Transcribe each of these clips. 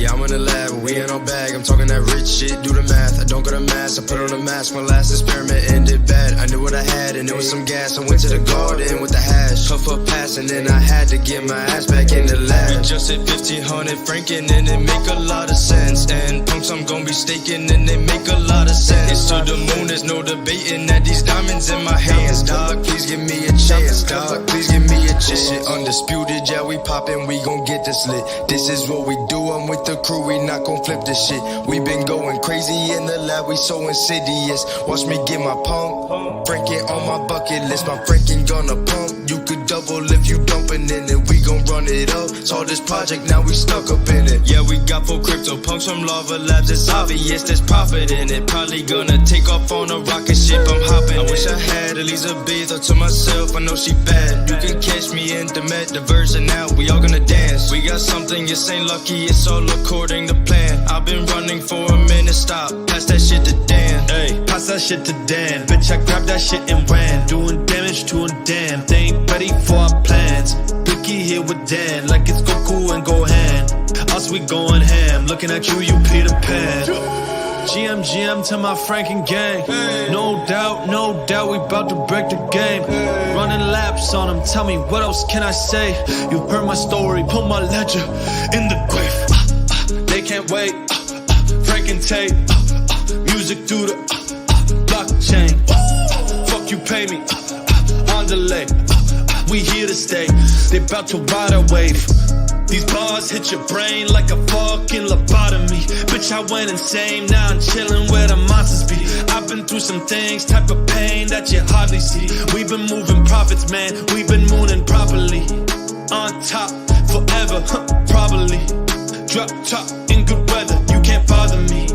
Yeah, I'm in the lab, we in our bag. I'm talking that rich shit, do the math. I don't got a mask, I put on a mask. My last experiment ended bad. I knew what I had, and it was some gas. I went to the garden with the hash, puff up pass, and then I had to get my ass back in the lab. We just hit 1500 franking, and it make a lot of sense. And punks I'm gonna be staking, and they make a lot of sense. It's to the moon, there's no debating that these diamonds in my hands. Dog, please give me a chance, dog, please give me a chance. This shit undisputed, yeah, we poppin', we gon' get this lit. This is what we do, I'm with the crew, we not gon' flip this shit. We been going crazy in the lab, we so insidious. Watch me get my pump, Frankin' on my bucket list, my Frankin' gonna pump. You could double if you dumpin' in it, we gon' run it up. Saw this project, now we stuck up in it. Yeah, we got full crypto punks from Lava Labs, it's obvious there's profit in it. Probably gonna take off on a rocket ship, I'm hopping. I wish I had Elizabeth to myself, I know she bad. You can catch me in the metaverse and now we all gonna dance. We got something, it's ain't lucky, it's all according to plan. I've been running for a minute, stop, pass that shit to Dan. Hey, pass that shit to Dan. Bitch, I grabbed that shit and ran. Doing damage to a dam. They ain't ready for our plans. Blicky here with Dan, like it's Goku and Gohan. Us, we going ham. Looking at you, you Peter Pan. GM to my Franken gang. No doubt, we bout to break the game. Running laps on them, tell me what else can I say? You heard my story, put my ledger in the grave. They can't wait, Franken tape, music through the blockchain. Fuck you, pay me, on delay. We here to stay, they bout to ride our wave. These bars hit your brain like a fucking lobotomy. Bitch, I went insane, now I'm chillin' where the monsters be. I've been through some things, type of pain that you hardly see. We've been moving profits, man, we've been mooning properly. On top, forever, probably. Drop top, in good weather, you can't bother me.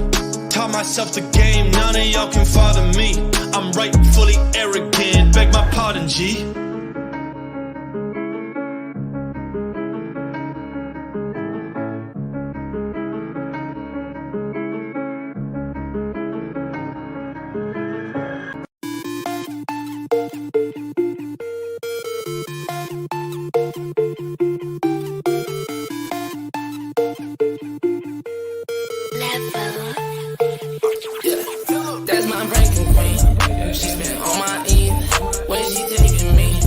Taught myself the game, none of y'all can father me. I'm rightfully arrogant, beg my pardon, G. That's my ranking queen. She spent all my ends. Where she taking me?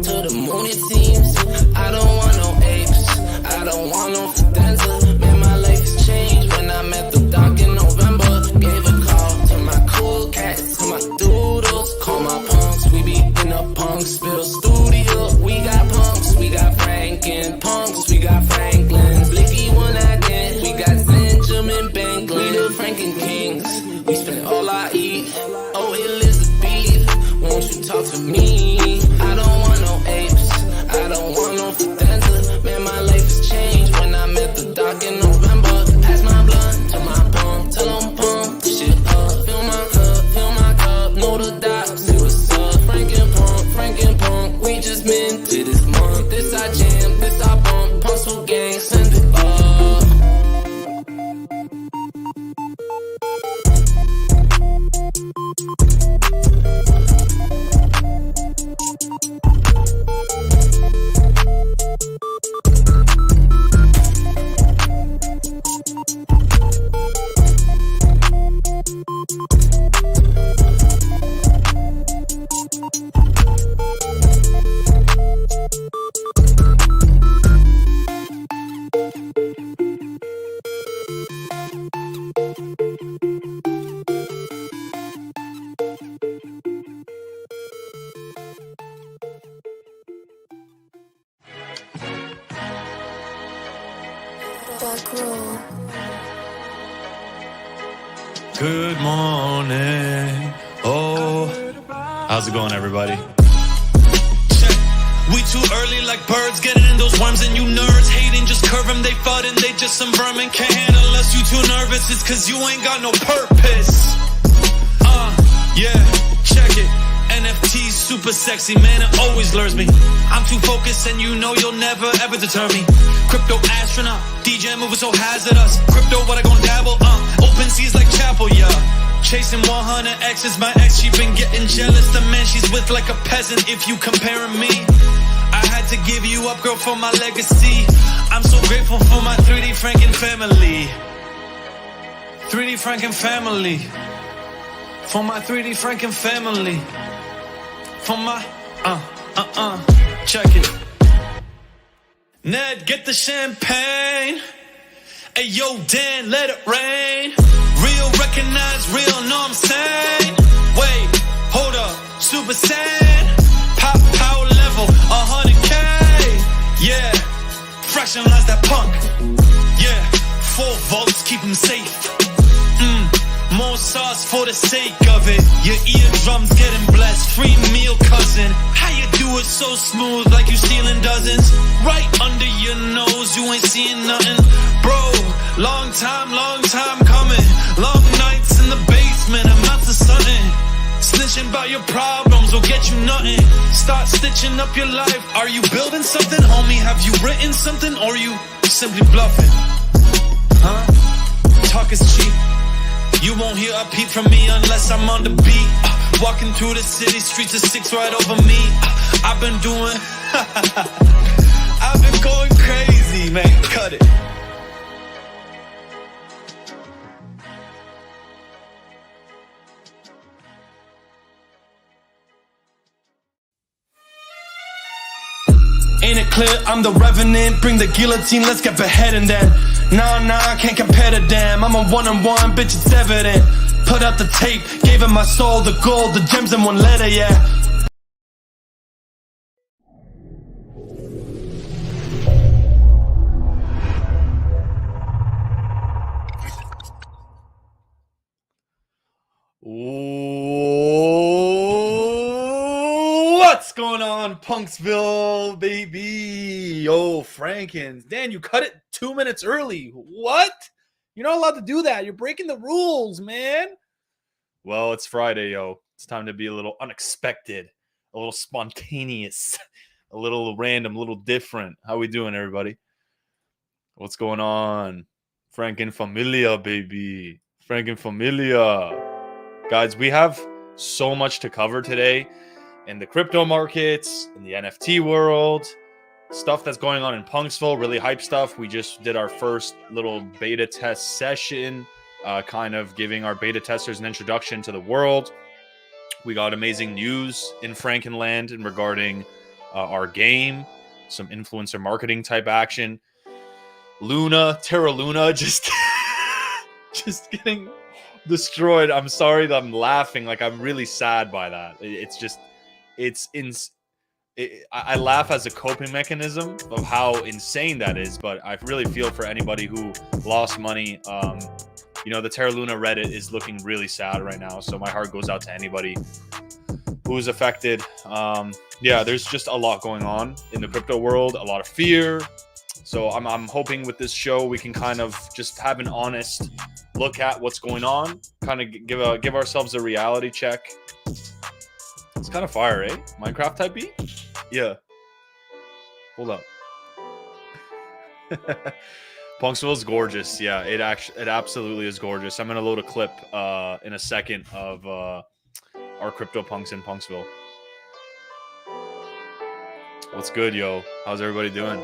To the moon it seems. I don't want no apes. I don't want no fidenza. Man, my life has changed when I met the doc in November. Gave a call to my cool cats, to my doodles. Call my punks, we be in a punk spill studio. We got punks, we got Franken punks, we got Franklin. Blicky one again, we got Benjamin Banklin. We the Franken kings. We spend all I eat. Oh, Elizabeth, won't you talk to me? I don't want no apes. I don't want no fidenza. Man, my life has changed when I met the doc in November. Pass my blunt to my pump, tell them pump the shit up. Fill my cup, know the dots. See what's up, Franken punk. We just minted this month. This I jam, this I bump. Punks who gang, send it up. Good morning. Oh, how's it going, everybody? Check. We too early like birds, getting in those worms and you nerds hating, just curve them, they fudding, they just some vermin. Can't handle us, you too nervous, it's cause you ain't got no purpose. Yeah, check it. NFTs super sexy, man, it always lures me. I'm too focused and you know you'll never ever deter me. Crypto astronaut, DJ moving so hazardous. Crypto, what I gon' dabble, open seas like chapel, yeah. Chasing 100X is my ex, she been getting jealous. The man she's with like a peasant if you comparing me. I had to give you up, girl, for my legacy. I'm so grateful for my 3D Franken family. 3D Franken family. For my 3D Franken family. For my, check it. Ned, get the champagne. Hey, yo, Dan, let it rain. Real, recognize real, know I'm saying. Wait, hold up, Super Saiyan. Pop power level, 100K. Yeah, fractionalize that punk. Yeah, 4 volts, keep them safe. More sauce for the sake of it. Your eardrums getting blessed. Free meal, cousin. How you do it so smooth, like you stealing dozens? Right under your nose, you ain't seeing nothing. Bro, long time coming. Long nights in the basement, amounts of something. Snitching about your problems will get you nothing. Start stitching up your life. Are you building something, homie? Have you written something, or you simply bluffing? Huh? Talk is cheap. You won't hear a peep from me unless I'm on the beat. Walking through the city streets of 6 right over me. I've been doing I've been going crazy, man. Cut it. Ain't it clear I'm the revenant? Bring the guillotine, let's get beheading then. Nah, I can't compare to them. I'm a one-on-one, bitch, it's evident. Put out the tape, gave him my soul, the gold, the gems in one letter, yeah. What's going on, Punksville, baby? Yo, Frankens. Dan, you cut it 2 minutes early. What? You're not allowed to do that. You're breaking the rules, man. Well, it's Friday, yo. It's time to be a little unexpected, a little spontaneous, a little random, a little different. How we doing, everybody? What's going on? Franken Familia, baby. Franken Familia. Guys, we have so much to cover today in the crypto markets, in the NFT world, stuff that's going on in Punksville, really hype stuff. We just did our first little beta test session, kind of giving our beta testers an introduction to the world. We got amazing news in Frankenland and regarding our game, some influencer marketing type action. Terra Luna, just getting destroyed. I'm sorry that I'm laughing. Like, I'm really sad by that. I laugh as a coping mechanism of how insane that is, but I really feel for anybody who lost money. The Terra Luna Reddit is looking really sad right now, so my heart goes out to anybody who's affected. There's just a lot going on in the crypto world, a lot of fear. So I'm hoping with this show we can kind of just have an honest look at what's going on, kind of give ourselves a reality check. It's kind of fire, eh? Minecraft type beat? Yeah. Hold up. Punksville is gorgeous. Yeah, it absolutely is gorgeous. I'm gonna load a clip in a second of our crypto punks in Punksville. What's good, yo? How's everybody doing?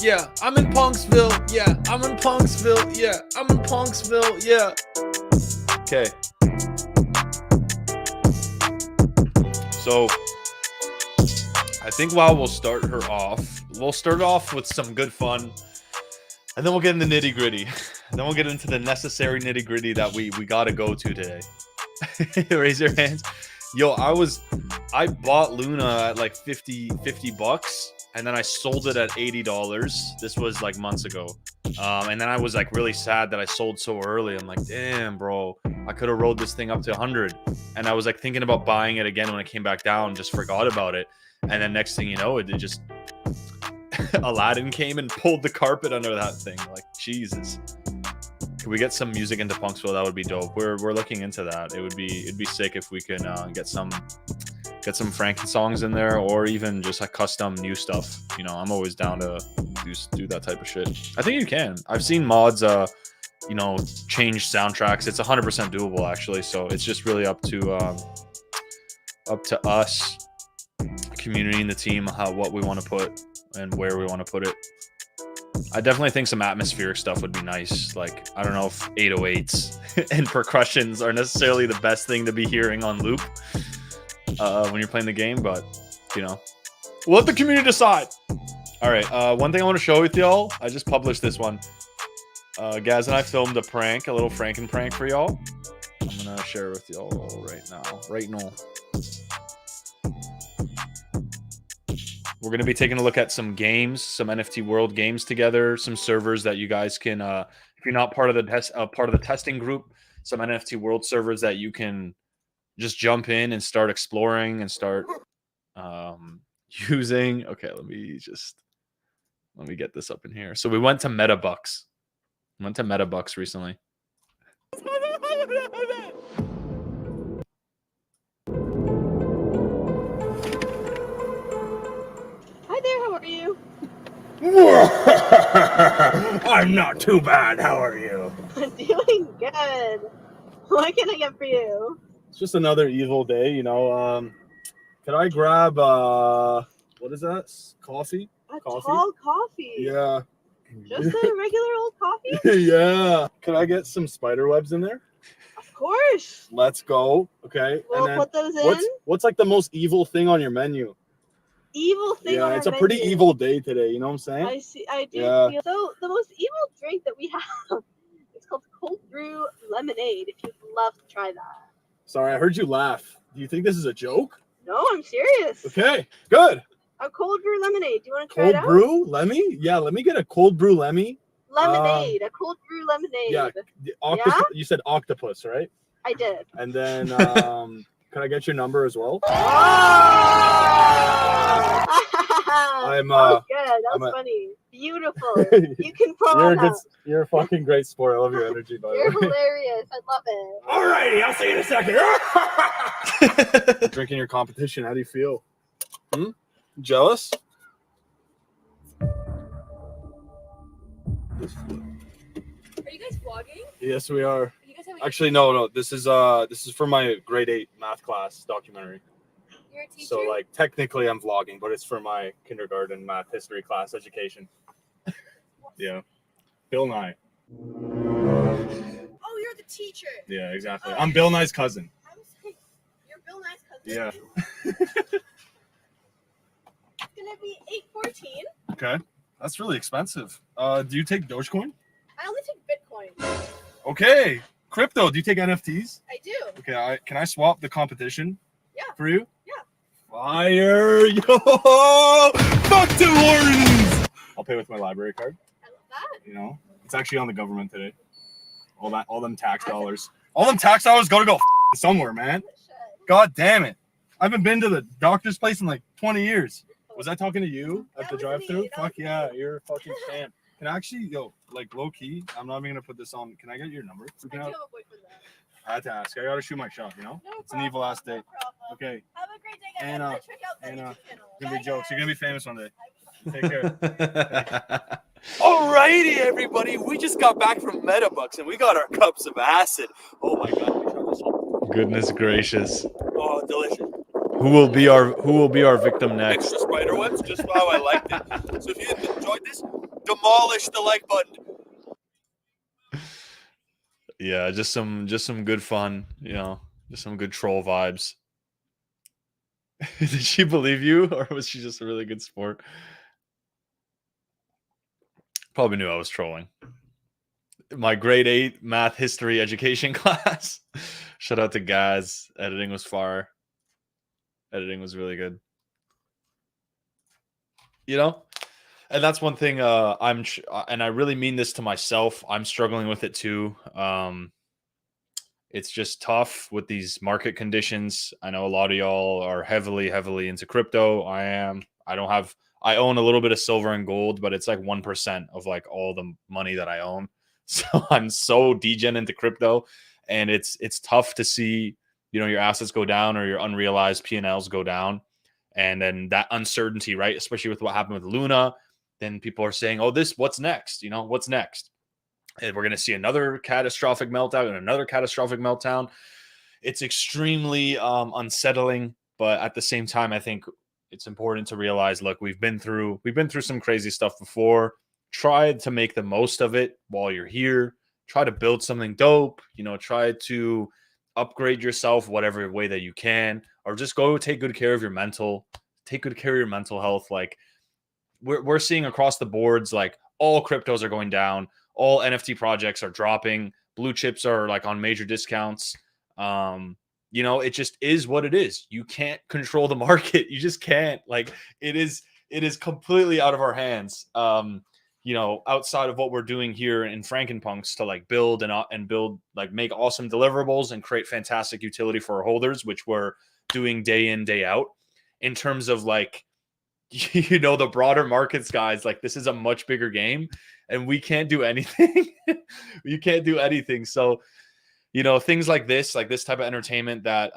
Yeah, I'm in Punksville. Yeah, I'm in Punksville. Yeah, I'm in Punksville. Yeah. Okay. So, I think we'll start off with some good fun, and then we'll get into nitty gritty. Then we'll get into the necessary nitty gritty that we gotta go to today. Raise your hands. Yo, I bought Luna at like 50 bucks. And then I sold it at $80. This was like months ago. And then I was like really sad that I sold so early. I'm like, damn, bro, I could have rode this thing up to 100. And I was like thinking about buying it again when it came back down, just forgot about it. And then next thing you know, it just Aladdin came and pulled the carpet under that thing. Like, Jesus. Could we get some music into Punksville? That would be dope. We're looking into that. It'd be sick if we can get some Franken songs in there, or even just like custom new stuff. I'm always down to do that type of shit. I think you can. I've seen mods change soundtracks. It's 100% doable, actually. So it's just really up to up to us, community and the team, what we want to put and where we want to put it. I definitely think some atmospheric stuff would be nice. Like, I don't know if 808s and percussions are necessarily the best thing to be hearing on loop when you're playing the game, but, you know, we'll let the community decide. All right, one thing I want to show with y'all, I just published this one. Gaz and I filmed a prank, a little Franken prank for y'all. I'm going to share it with y'all right now. We're going to be taking a look at some games, some NFT World games together, some servers that you guys can, if you're not part of the testing group, some NFT World servers that you can just jump in and start exploring and start using. Okay, let me get this up in here. So we went to MetaBucks. Recently. Hi there, how are you? I'm not too bad. How are you? I'm doing good. What can I get for you? It's just another evil day, you know. Could I grab what is that? Coffee? Tall coffee. Yeah. Just a regular old coffee? Yeah. Can I get some spider webs in there? Of course. Let's go. Okay. We'll put those in. What's like the most evil thing on your menu? Evil thing. Yeah, on it's our a pretty menu. evil day today. You know what I'm saying? I see. I do Yeah. feel so. The most evil drink that we have, it's called cold brew lemonade. If you'd love to try that. Sorry, I heard you laugh. Do you think this is a joke? No, I'm serious. Okay, good. A cold brew lemonade. Do you want to try Cold it out? brew lemmy? Yeah, let me get a cold brew lemmy. Lemonade. A cold brew lemonade. Yeah, Yeah? You said octopus, right? I did. And then can I get your number as well? I'm Oh, good. That was funny. Beautiful. You can pull you're on that. you're a fucking great sport. I love your energy, by You're the way. hilarious. I love it. Alrighty, I'll see you in a second. Drinking your competition, how do you feel? Jealous? Are you guys vlogging? Yes, we are. You guys have Actually, no. This is for my grade 8 math class documentary. You're a teacher? So like technically I'm vlogging, but it's for my kindergarten math history class education. Yeah. Bill Nye. Oh, you're the teacher. Yeah, exactly. I'm Bill Nye's cousin. I was like, you're Bill Nye's cousin. Yeah. It's gonna be $8.14. Okay. That's really expensive. Do you take Dogecoin? I only take Bitcoin. Okay. Crypto. Do you take NFTs? I do. Okay. Can I swap the competition? Yeah. For you? Yeah. Fire! Yo! Fuck the Wardens! I'll pay with my library card. I love that. You know, it's actually on the government today. All them tax dollars. All them tax dollars gotta go somewhere, man. God damn it! I haven't been to the doctor's place in like 20 years. Was I talking to you at the drive-thru? Fuck yeah, you're a fucking champ. Can I actually, like low key? I'm not even gonna put this on. Can I get your number? I do have a boyfriend though. I had to ask. I gotta shoot my shot. You know, No it's an evil ass day. No problem. Okay, Have a great day, guys. Anna, Check out the Anna, YouTube channel. gonna be Bye, jokes. You're guys. gonna be famous one day. Take care. Alrighty, everybody, we just got back from MetaBucks and we got our cups of acid. Oh my god, we tried this one. Goodness gracious. Oh, delicious. Who will be our victim next? Extra spider webs, just how I liked it. So if you enjoyed this, demolish the like button. Yeah, just some good fun, just some good troll vibes. Did she believe you, or was she just a really good sport? Probably knew I was trolling. My grade 8 math history education class. Shout out to Gaz. Editing was fire. Editing was really good. And that's one thing and I really mean this to myself. I'm struggling with it too. It's just tough with these market conditions. I know a lot of y'all are heavily into crypto. I am. I own a little bit of silver and gold, but it's like 1% of like all the money that I own. So I'm so degen into crypto, and it's tough to see, your assets go down or your unrealized P&Ls go down. And then that uncertainty, right? Especially with what happened with Luna, then people are saying, oh, what's next? What's next? And we're going to see another catastrophic meltdown and another catastrophic meltdown. It's extremely unsettling. But at the same time, I think it's important to realize, look, we've been through some crazy stuff before. Try to make the most of it while you're here. Try to build something dope. Try to upgrade yourself whatever way that you can, or just go take good care of your take good care of your mental health. Like we're seeing across the boards, like all cryptos are going down, all NFT projects are dropping, blue chips are like on major discounts. It just is what it is. You can't control the market. You just can't. Like it is completely out of our hands. Outside of what we're doing here in Frankenpunks to like build and build, like make awesome deliverables and create fantastic utility for our holders, which we're doing day in, day out. In terms of like, the broader markets, guys, like this is a much bigger game and we can't do anything. You can't do anything. So, things like this type of entertainment that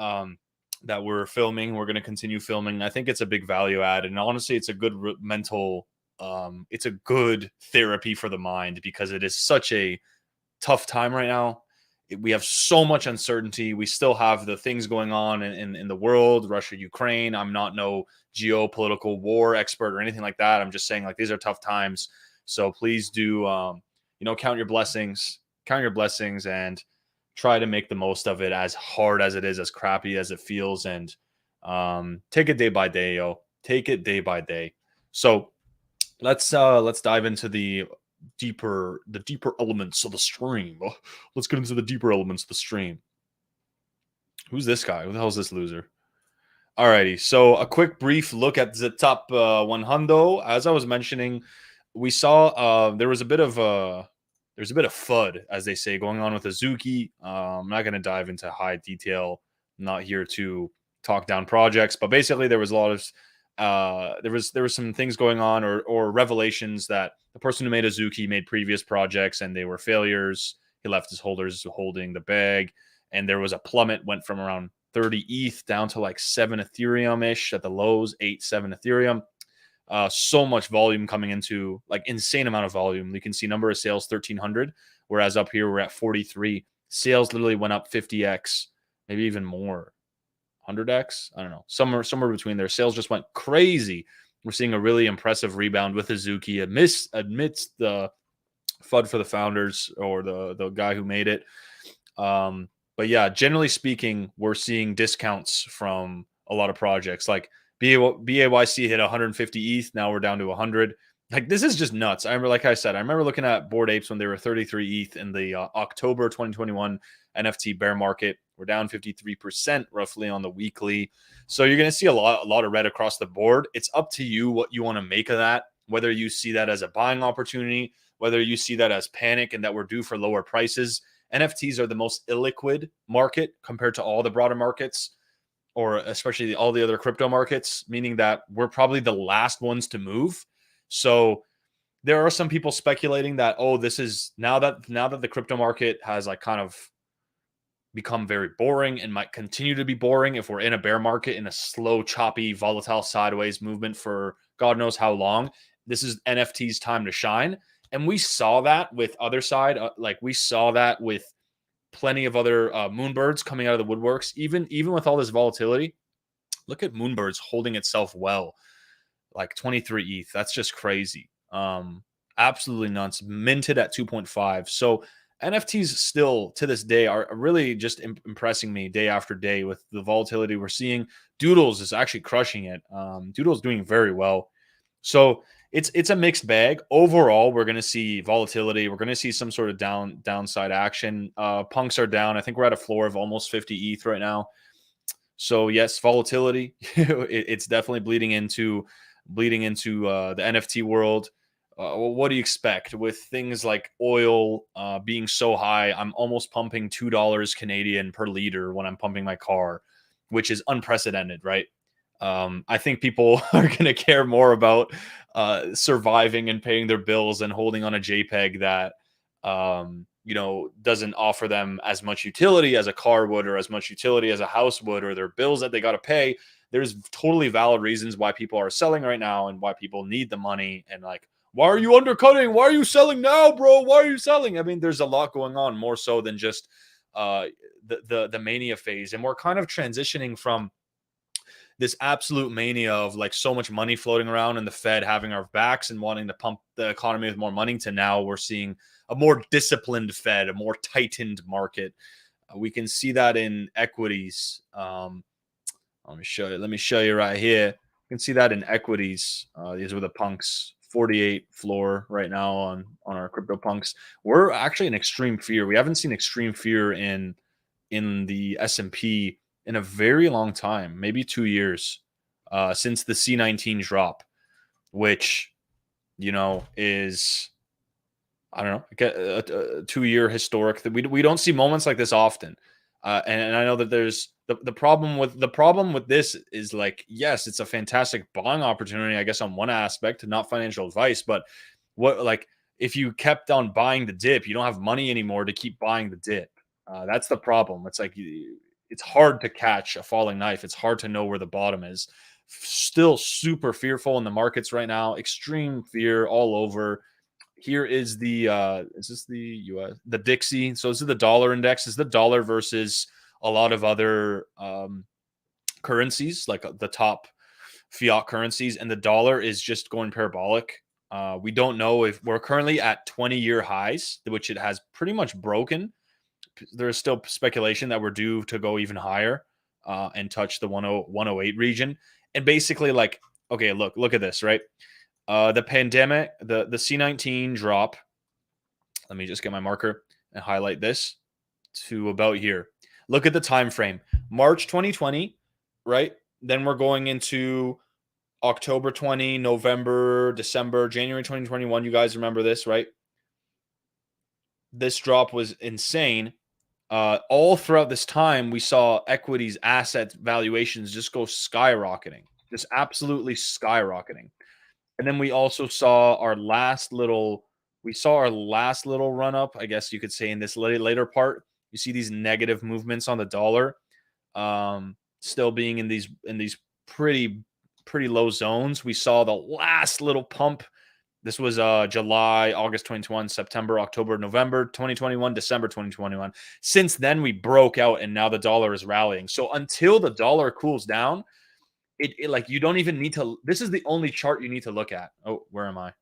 we're filming, we're going to continue filming. I think it's a big value add. And honestly, it's a good mental, it's a good therapy for the mind, because it is such a tough time right now. We have so much uncertainty. We still have the things going on in the world, Russia, Ukraine. I'm not no geopolitical war expert or anything like that. I'm just saying, like, these are tough times. So please do, count your blessings, and try to make the most of it, as hard as it is, as crappy as it feels. And take it day by day, yo. Take it day by day. So let's dive into the deeper elements of the stream. Let's get into the deeper elements of the stream. Who's this guy? Who the hell is this loser? Alrighty, so a quick brief look at the top 100. As I was mentioning, we saw there was a bit of FUD, as they say, going on with Azuki. I'm not going to dive into high detail. I'm not here to talk down projects, but basically there was a lot of there was some things going on, or revelations that the person who made Azuki made previous projects and they were failures. He left his holders holding the bag, and there was a plummet, went from around 30 ETH down to like 7 Ethereum-ish at the lows, 7 Ethereum. So much volume coming into, like, insane amount of volume. You can see number of sales 1,300, whereas up here we're at 43. Sales literally went up 50x, maybe even more, 100x. I don't know, somewhere between there. Sales just went crazy. We're seeing a really impressive rebound with Azuki amidst the FUD for the founders, or the guy who made it. But yeah, generally speaking, we're seeing discounts from a lot of projects. Like BAYC hit 150 ETH. Now we're down to 100. Like, this is just nuts. I remember looking at Bored Apes when they were 33 ETH in the October 2021 NFT bear market. We're down 53% roughly on the weekly. So you're going to see a lot of red across the board. It's up to you what you want to make of that, whether you see that as a buying opportunity, whether you see that as panic and that we're due for lower prices. NFTs are the most illiquid market compared to all the broader markets, or especially all the other crypto markets, meaning that we're probably the last ones to move. So there are some people speculating that, this is now that the crypto market has like kind of become very boring and might continue to be boring if we're in a bear market, in a slow, choppy, volatile sideways movement for God knows how long. This is NFT's time to shine. And we saw that with other side, we saw that with plenty of other Moonbirds coming out of the woodworks. Even with all this volatility, look at Moonbirds holding itself well, like 23 ETH. That's just crazy. Absolutely nuts. Minted at 2.5. So NFTs still to this day are really just impressing me day after day with the volatility we're seeing. Doodles is actually crushing it. Doodles doing very well. So it's a mixed bag. Overall, we're going to see volatility. We're going to see some sort of downside action. Punks are down. I think we're at a floor of almost 50 ETH right now. So yes, volatility. It's definitely bleeding into the NFT world. What do you expect with things like oil being so high? I'm almost pumping $2 Canadian per liter when I'm pumping my car, which is unprecedented, right? I think people are going to care more about surviving and paying their bills and holding on a JPEG that, doesn't offer them as much utility as a car would, or as much utility as a house would, or their bills that they got to pay. There's totally valid reasons why people are selling right now and why people need the money. And like, why are you undercutting? Why are you selling now, bro? Why are you selling? I mean, there's a lot going on, more so than just the mania phase. And we're kind of transitioning from this absolute mania of like so much money floating around and the Fed having our backs and wanting to pump the economy with more money to now we're seeing a more disciplined Fed, a more tightened market. We can see that in equities. Let me show you. Let me show you right here. You can see that in equities. These were the punks. 48 floor right now on our crypto punks. We're actually in extreme fear. We haven't seen extreme fear in the S&P in a very long time, maybe 2 years, since the C19 drop, which is, I don't know, a 2-year historic. That we don't see moments like this often. And I know that there's the problem with this is like, yes, it's a fantastic buying opportunity, I guess, on one aspect, not financial advice, but if you kept on buying the dip, you don't have money anymore to keep buying the dip. That's the problem. It's like it's hard to catch a falling knife. It's hard to know where the bottom is. Still super fearful in the markets right now. Extreme fear all over. Here is the is this the US, the Dixie? So this is the dollar index. This is the dollar versus a lot of other currencies, like the top fiat currencies, and the dollar is just going parabolic. We don't know if we're currently at 20-year highs, which it has pretty much broken. There's still speculation that we're due to go even higher and touch the 108 region. And basically, like, okay, look at this, right? The pandemic, the C19 drop. Let me just get my marker and highlight this to about here. Look at the time frame. March 2020, right? Then we're going into October 20, November, December, January 2021. You guys remember this, right? This drop was insane. All throughout this time, we saw equities, asset valuations just go skyrocketing, just absolutely skyrocketing. And then we also saw our last little run up, I guess you could say, in this later part. You see these negative movements on the dollar, still being in these pretty low zones. We saw the last little pump. This was July, August 2021, September, October, November 2021, December 2021. Since then, we broke out, and now the dollar is rallying. So until the dollar cools down, it like you don't even need to. This is the only chart you need to look at. Oh, where am I?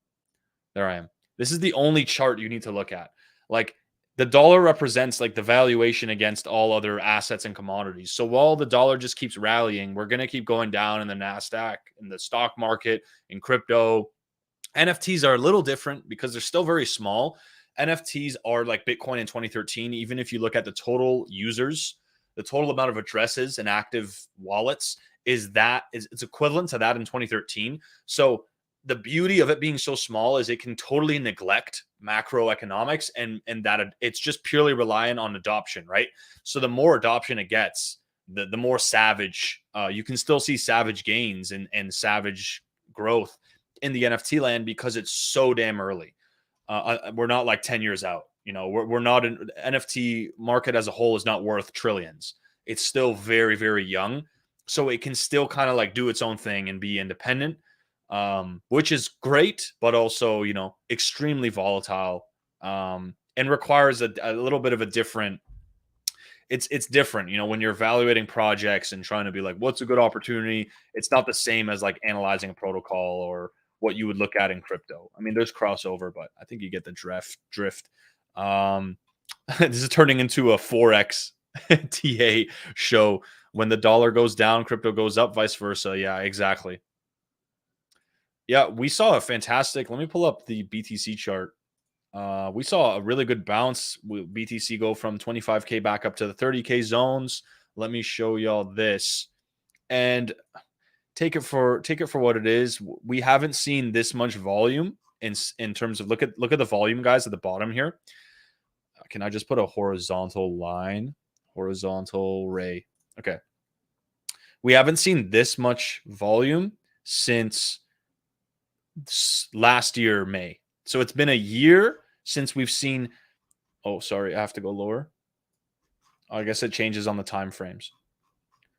There I am. This is the only chart you need to look at. Like the dollar represents like the valuation against all other assets and commodities. So while the dollar just keeps rallying, we're going to keep going down in the NASDAQ, in the stock market, in crypto. NFTs are a little different because they're still very small. NFTs are like Bitcoin in 2013. Even if you look at the total users, the total amount of addresses and active wallets it's equivalent to that in 2013. So the beauty of it being so small is it can totally neglect macroeconomics and that it's just purely reliant on adoption, right? So the more adoption it gets, the more savage you can still see savage gains and savage growth in the NFT land because it's so damn early. We're not like 10 years out. We're not an NFT market as a whole is not worth trillions. It's still very, very young. So it can still kind of like do its own thing and be independent, which is great, but also, extremely volatile and requires a little bit of a different. It's different, when you're evaluating projects and trying to be like, what's a good opportunity? It's not the same as like analyzing a protocol or what you would look at in crypto. I mean, there's crossover, but I think you get the drift. This is turning into a Forex TA show. When the dollar goes down, crypto goes up, vice versa. Yeah, exactly. Yeah, we saw a fantastic. Let me pull up the BTC chart. We saw a really good bounce with BTC go from 25K back up to the 30K zones. Let me show y'all this and take it for what it is. We haven't seen this much volume in terms of look at the volume, guys, at the bottom here. Can I just put a horizontal line? Horizontal ray. Okay. We haven't seen this much volume since last year, May. So it's been a year since we've seen. Oh, sorry, I have to go lower. I guess it changes on the time frames.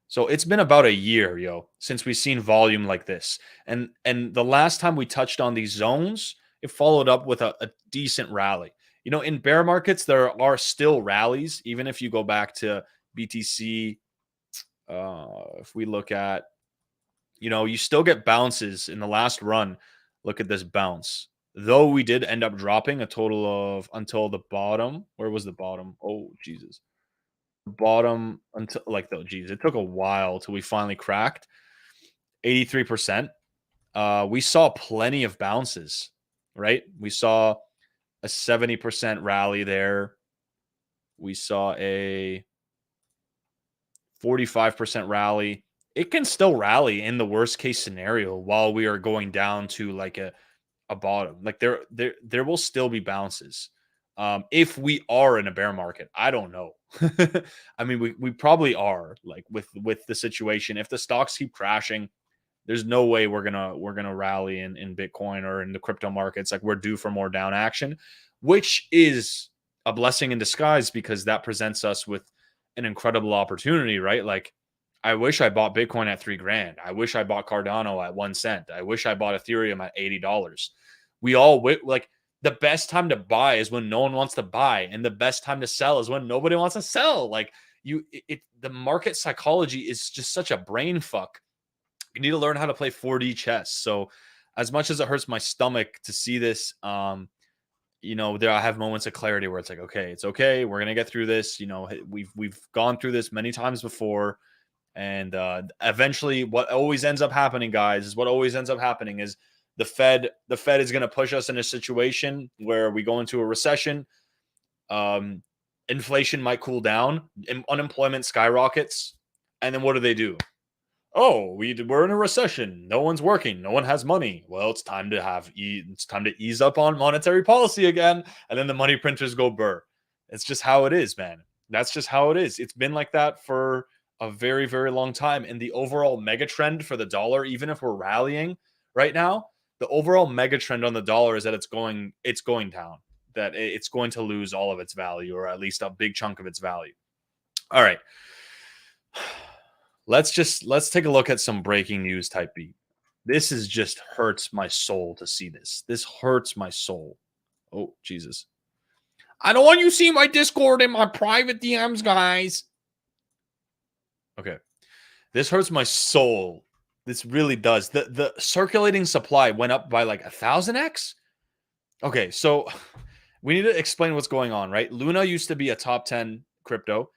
So it's been about a year, since we've seen volume like this. And the last time we touched on these zones, it followed up with a decent rally. In bear markets, there are still rallies, even if you go back to BTC. If we look at you still get bounces in the last run. Look at this bounce. Though we did end up dropping a total of until the bottom. Where was the bottom? Oh, Jesus. Bottom until it took a while till we finally cracked 83%. We saw plenty of bounces, right? We saw a 70% rally there. We saw a 45% rally. It can still rally in the worst case scenario while we are going down to like a bottom. Like there will still be bounces. If we are in a bear market, I don't know. I mean, we probably are, like with the situation. If the stocks keep crashing, there's no way we're gonna rally in Bitcoin or in the crypto markets. Like we're due for more down action, which is a blessing in disguise because that presents us with an incredible opportunity, right? Like I wish I bought Bitcoin at $3,000. I wish I bought Cardano at 1 cent. I wish I bought Ethereum at $80. We all like the best time to buy is when no one wants to buy, and the best time to sell is when nobody wants to sell. Like the market psychology is just such a brain fuck. You need to learn how to play 4D chess. So as much as it hurts my stomach to see this, there I have moments of clarity where it's like, okay, it's okay. We're gonna get through this. We've gone through this many times before. And eventually what always ends up happening, guys, is the Fed is going to push us in a situation where we go into a recession. Inflation might cool down. Unemployment skyrockets. And then what do? Oh, we're in a recession. No one's working. No one has money. Well, it's time to ease up on monetary policy again. And then the money printers go burr. It's just how it is, man. That's just how it is. It's been like that for a very, very long time. And the overall mega trend for the dollar, even if we're rallying right now, the overall mega trend on the dollar is that it's going down, that it's going to lose all of its value, or at least a big chunk of its value. All right. Let's take a look at some breaking news type beat. This is just hurts my soul to see this. This hurts my soul. Oh, Jesus. I don't want you to see my Discord and my private DMs, guys. Okay. This hurts my soul. This really does. The circulating supply went up by like 1,000x. Okay, so we need to explain what's going on, right? Luna used to be a top 10 crypto.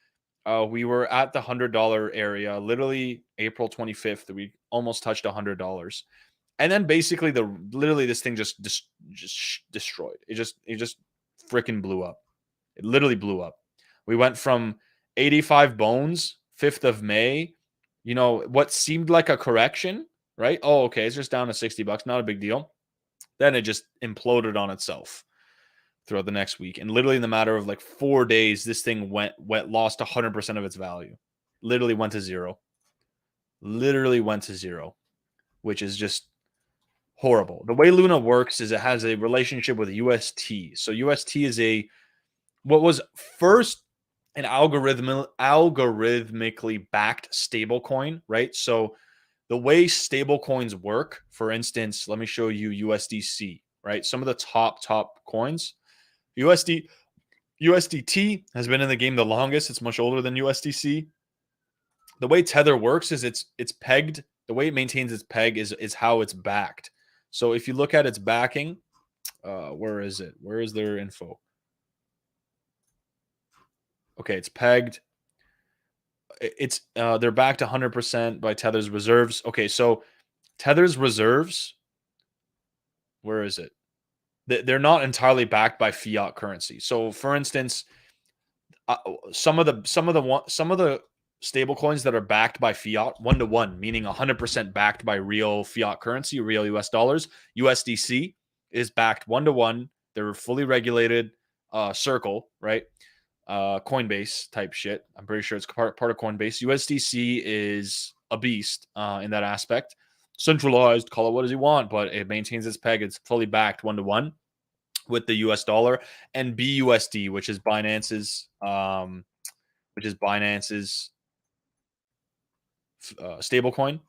We were at the $100 area, literally April 25th. We almost touched $100, and then basically this thing just destroyed. It just freaking blew up. It literally blew up. We went from 85 bones, 5th of May. What seemed like a correction, right? Oh, okay, it's just down to $60, not a big deal. Then it just imploded on itself throughout the next week. And literally in the matter of like 4 days, this thing lost 100% of its value. Literally went to zero. Which is just horrible. The way Luna works is it has a relationship with UST. So UST is what was first an algorithmically backed stablecoin, right? So the way stablecoins work, for instance, let me show you USDC, right? Some of the top coins. USDT has been in the game the longest. It's much older than USDC. The way Tether works is it's pegged. The way it maintains its peg is how it's backed. So if you look at its backing, where is it? Where is their info? Okay, it's pegged. It's they're backed 100% by Tether's reserves. Okay, so Tether's reserves, where is it? They're not entirely backed by fiat currency. So, for instance, some of the stable coins that are backed by fiat 1-to-1, meaning 100% backed by real fiat currency, real US dollars. USDC is backed 1-to-1. They're fully regulated. Circle, right? Coinbase type shit. I'm pretty sure it's part of Coinbase. USDC is a beast in that aspect. Centralized, call it what you want, but it maintains its peg. It's fully backed 1-to-1 with the US dollar. And BUSD, which is Binance's stablecoin,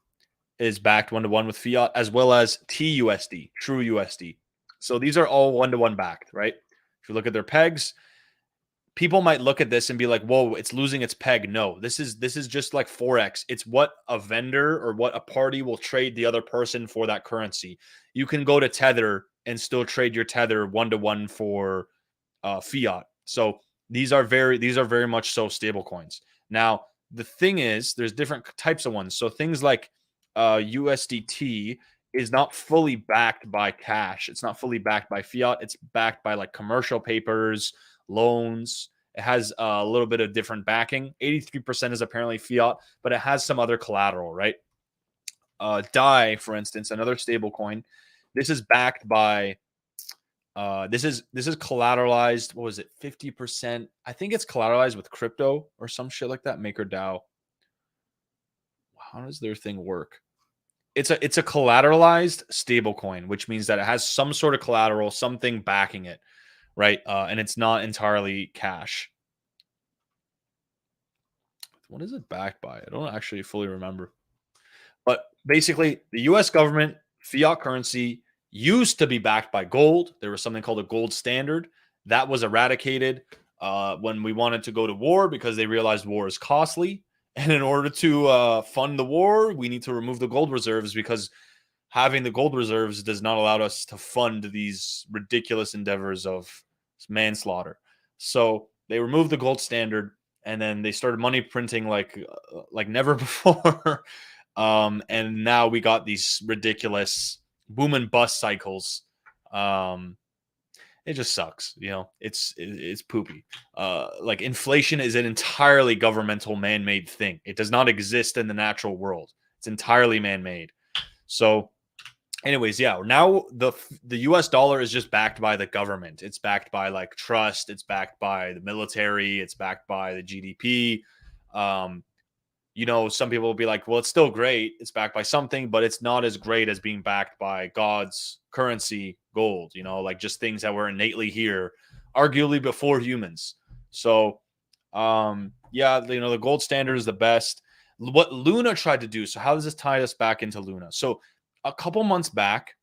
is backed 1-to-1 with fiat, as well as TUSD, True USD. So these are all 1-to-1 backed, right? If you look at their pegs, people might look at this and be like, whoa, it's losing its peg. No, this is just like Forex. It's what a vendor or what a party will trade the other person for that currency. You can go to Tether and still trade your Tether 1-to-1 for fiat. So these are very much so stable coins. Now, the thing is, there's different types of ones. So things like USDT is not fully backed by cash. It's not fully backed by fiat. It's backed by like commercial papers, loans. It has a little bit of different backing. 83% is apparently fiat, but it has some other collateral, right? DAI, for instance, another stable coin. This is backed by this is collateralized. What was it? 50%. I think it's collateralized with crypto or some shit like that. MakerDAO. How does their thing work? It's a collateralized stable coin, which means that it has some sort of collateral, something backing it, right? And it's not entirely cash. What is it backed by? I don't actually fully remember. But basically, the US government fiat currency used to be backed by gold. There was something called a gold standard that was eradicated when we wanted to go to war because they realized war is costly. And in order to fund the war, we need to remove the gold reserves because having the gold reserves does not allow us to fund these ridiculous endeavors of manslaughter. So they removed the gold standard, and then they started money printing like never before. And now we got these ridiculous boom and bust cycles. It just sucks, you know. It's poopy. Like inflation is an entirely governmental man-made thing. It does not exist in the natural world. It's entirely man-made. So, anyways, yeah. Now the U.S. dollar is just backed by the government. It's backed by like trust. It's backed by the military. It's backed by the GDP. You know, some people will be like, well, it's still great. It's backed by something, but it's not as great as being backed by God's currency, gold, you know, like just things that were innately here, arguably before humans. So, yeah, you know, the gold standard is the best. What Luna tried to do. So how does this tie us back into Luna? So a couple months back,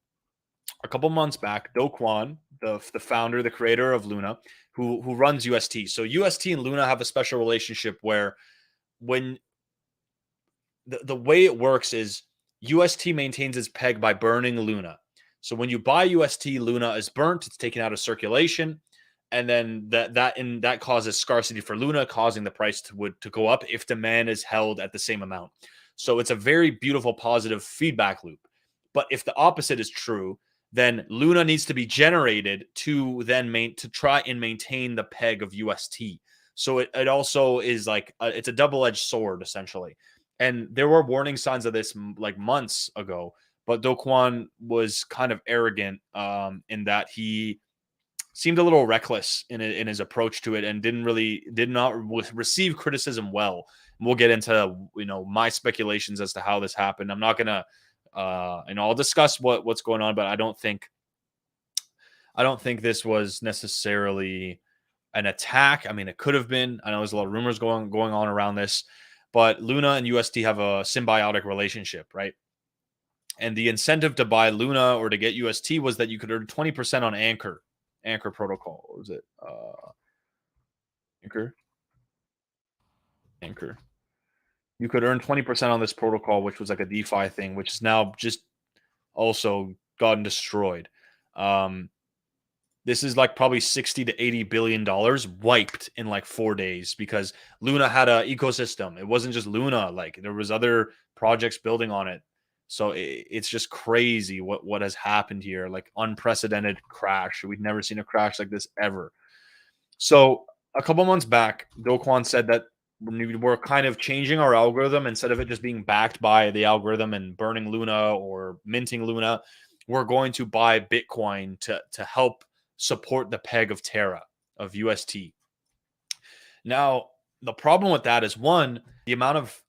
Do Kwon, the founder, the creator of Luna, who runs UST. So UST and Luna have a special relationship where when the way it works is UST maintains its peg by burning Luna. So when you buy UST, Luna is burnt, it's taken out of circulation, and then that causes scarcity for Luna, causing the price to go up if demand is held at the same amount. So it's a very beautiful positive feedback loop. But if the opposite is true, then Luna needs to be generated to try and maintain the peg of UST. So it also is like it's a double-edged sword essentially. And there were warning signs of this like months ago, but Do Kwon was kind of arrogant in that he seemed a little reckless in his approach to it and did not receive criticism well. And we'll get into, you know, my speculations as to how this happened. I'm not gonna, I'll discuss what's going on, but I don't think this was necessarily an attack. I mean, it could have been. I know there's a lot of rumors going on around this. But Luna and UST have a symbiotic relationship, right? And the incentive to buy Luna or to get UST was that you could earn 20% on Anchor protocol. What was it? Anchor. You could earn 20% on this protocol, which was like a DeFi thing, which is now just also gotten destroyed. This is like probably 60 to 80 billion dollars wiped in like 4 days because Luna had an ecosystem. It wasn't just Luna, like there was other projects building on it. So it's just crazy what has happened here, like unprecedented crash. We've never seen a crash like this ever. So a couple months back, Do Kwon said that we were kind of changing our algorithm. Instead of it just being backed by the algorithm and burning Luna or minting Luna, we're going to buy Bitcoin to help support the peg of Terra, of UST. Now, the problem with that is one, the amount of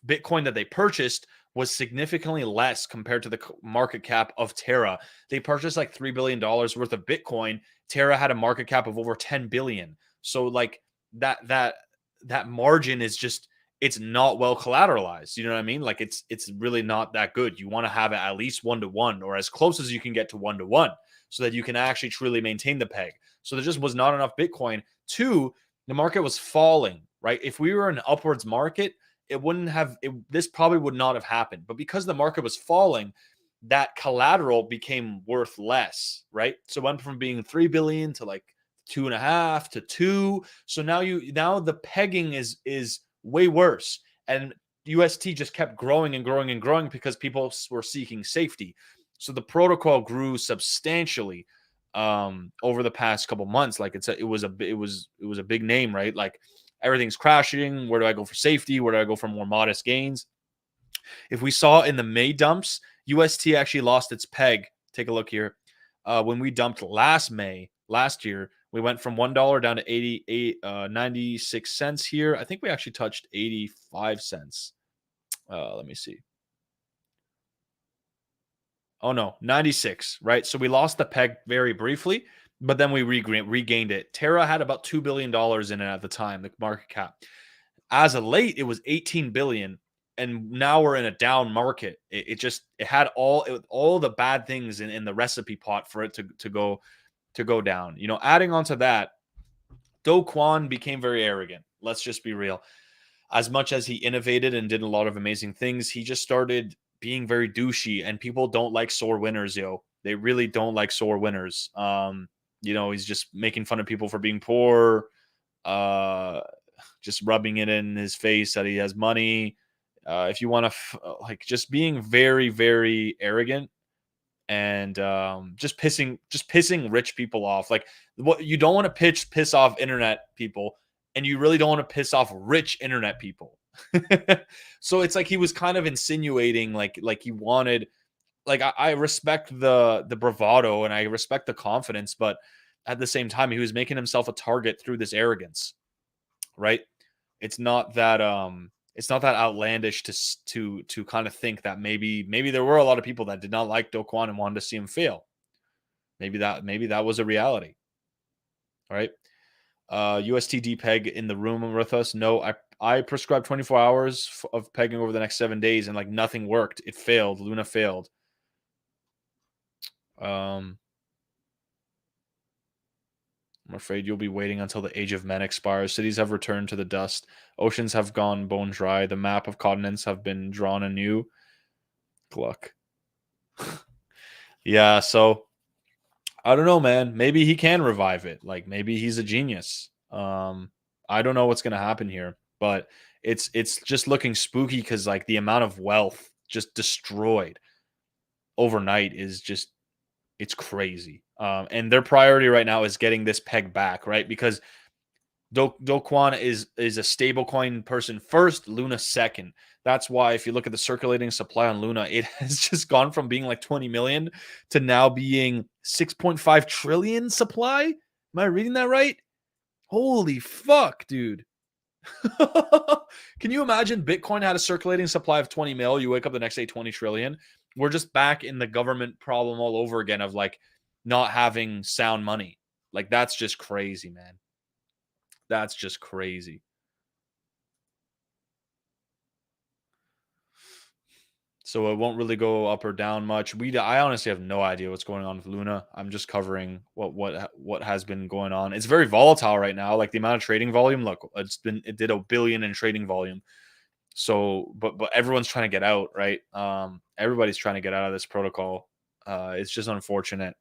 Bitcoin that they purchased was significantly less compared to the market cap of Terra. They purchased like $3 billion worth of Bitcoin. Terra had a market cap of over 10 billion. So like that margin is just, it's not well collateralized. You know what I mean? Like it's really not that good. You want to have it at least 1-to-1 or as close as you can get to 1-to-1 so that you can actually truly maintain the peg. So there just was not enough Bitcoin. Two, the market was falling, right? If we were in an upwards market, this probably would not have happened. But because the market was falling, that collateral became worth less, right? So it went from being 3 billion to like 2.5 to 2. So now the pegging is way worse. And UST just kept growing and growing and growing because people were seeking safety. So the protocol grew substantially over the past couple months. Like it was a big name, right? Like everything's crashing. Where do I go for safety? Where do I go for more modest gains? If we saw in the May dumps, UST actually lost its peg. Take a look here. When we dumped last year, we went from $1 down to 96 cents here. I think we actually touched 85 cents. Let me see. Oh no, 96, right? So we lost the peg very briefly, but then we regained it. Terra had about $2 billion in it at the time, the market cap. As of late, it was 18 billion, and now we're in a down market. It had all the bad things in the recipe pot for it to go down. You know, adding on to that, Do Kwon became very arrogant. Let's just be real. As much as he innovated and did a lot of amazing things, he just started being very douchey, and people don't like sore winners, yo. They really don't like sore winners. He's just making fun of people for being poor, just rubbing it in his face that he has money. If you want to just being very, very arrogant and just pissing rich people off. Like, what you don't want to piss off internet people, and you really don't want to piss off rich internet people. So it's like he was kind of insinuating like he wanted, like, I respect the bravado and I respect the confidence, but at the same time he was making himself a target through this arrogance, right? It's not that outlandish to kind of think that maybe there were a lot of people that did not like Do Kwon and wanted to see him fail. Maybe that was a reality. All right. USTD peg in the room with us. No, I prescribed 24 hours of pegging over the next 7 days, and like nothing worked. It failed. Luna failed. I'm afraid you'll be waiting until the age of men expires. Cities have returned to the dust. Oceans have gone bone dry. The map of continents have been drawn anew. Gluck. Yeah, so I don't know, man. Maybe he can revive it. Like, maybe he's a genius. I don't know what's gonna happen here, but it's just looking spooky because like the amount of wealth just destroyed overnight is just, it's crazy. And their priority right now is getting this peg back, right? Because Do Kwon is a stable coin person first, Luna second. That's why if you look at the circulating supply on Luna, it has just gone from being like 20 million to now being 6.5 trillion supply. Am I reading that right? Holy fuck, dude. Can you imagine Bitcoin had a circulating supply of 20 mil? You wake up the next day, 20 trillion. We're just back in the government problem all over again of like not having sound money. Like, that's just crazy, man. That's just crazy. So it won't really go up or down much. I honestly have no idea what's going on with Luna. I'm just covering what has been going on. It's very volatile right now. Like the amount of trading volume. Look, it did $1 billion in trading volume. So, but everyone's trying to get out, right? Everybody's trying to get out of this protocol. It's just unfortunate.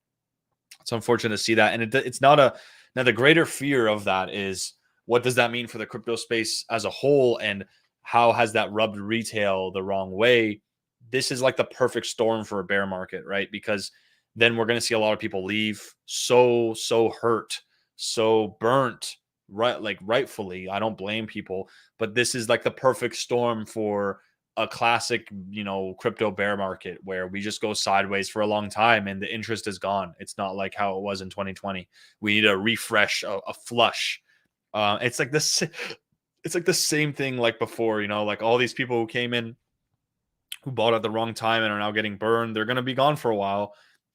It's unfortunate to see that, and it's not a. Now, the greater fear of that is, what does that mean for the crypto space as a whole, and how has that rubbed retail the wrong way? This is like the perfect storm for a bear market, right? Because then we're going to see a lot of people leave so hurt, so burnt, right? Like, rightfully, I don't blame people, but this is like the perfect storm for a classic, crypto bear market where we just go sideways for a long time and the interest is gone. It's not like how it was in 2020. We need a refresh, a flush. It's like this. It's like the same thing like before, like all these people who came in, who bought at the wrong time and are now getting burned. They're going to be gone for a while.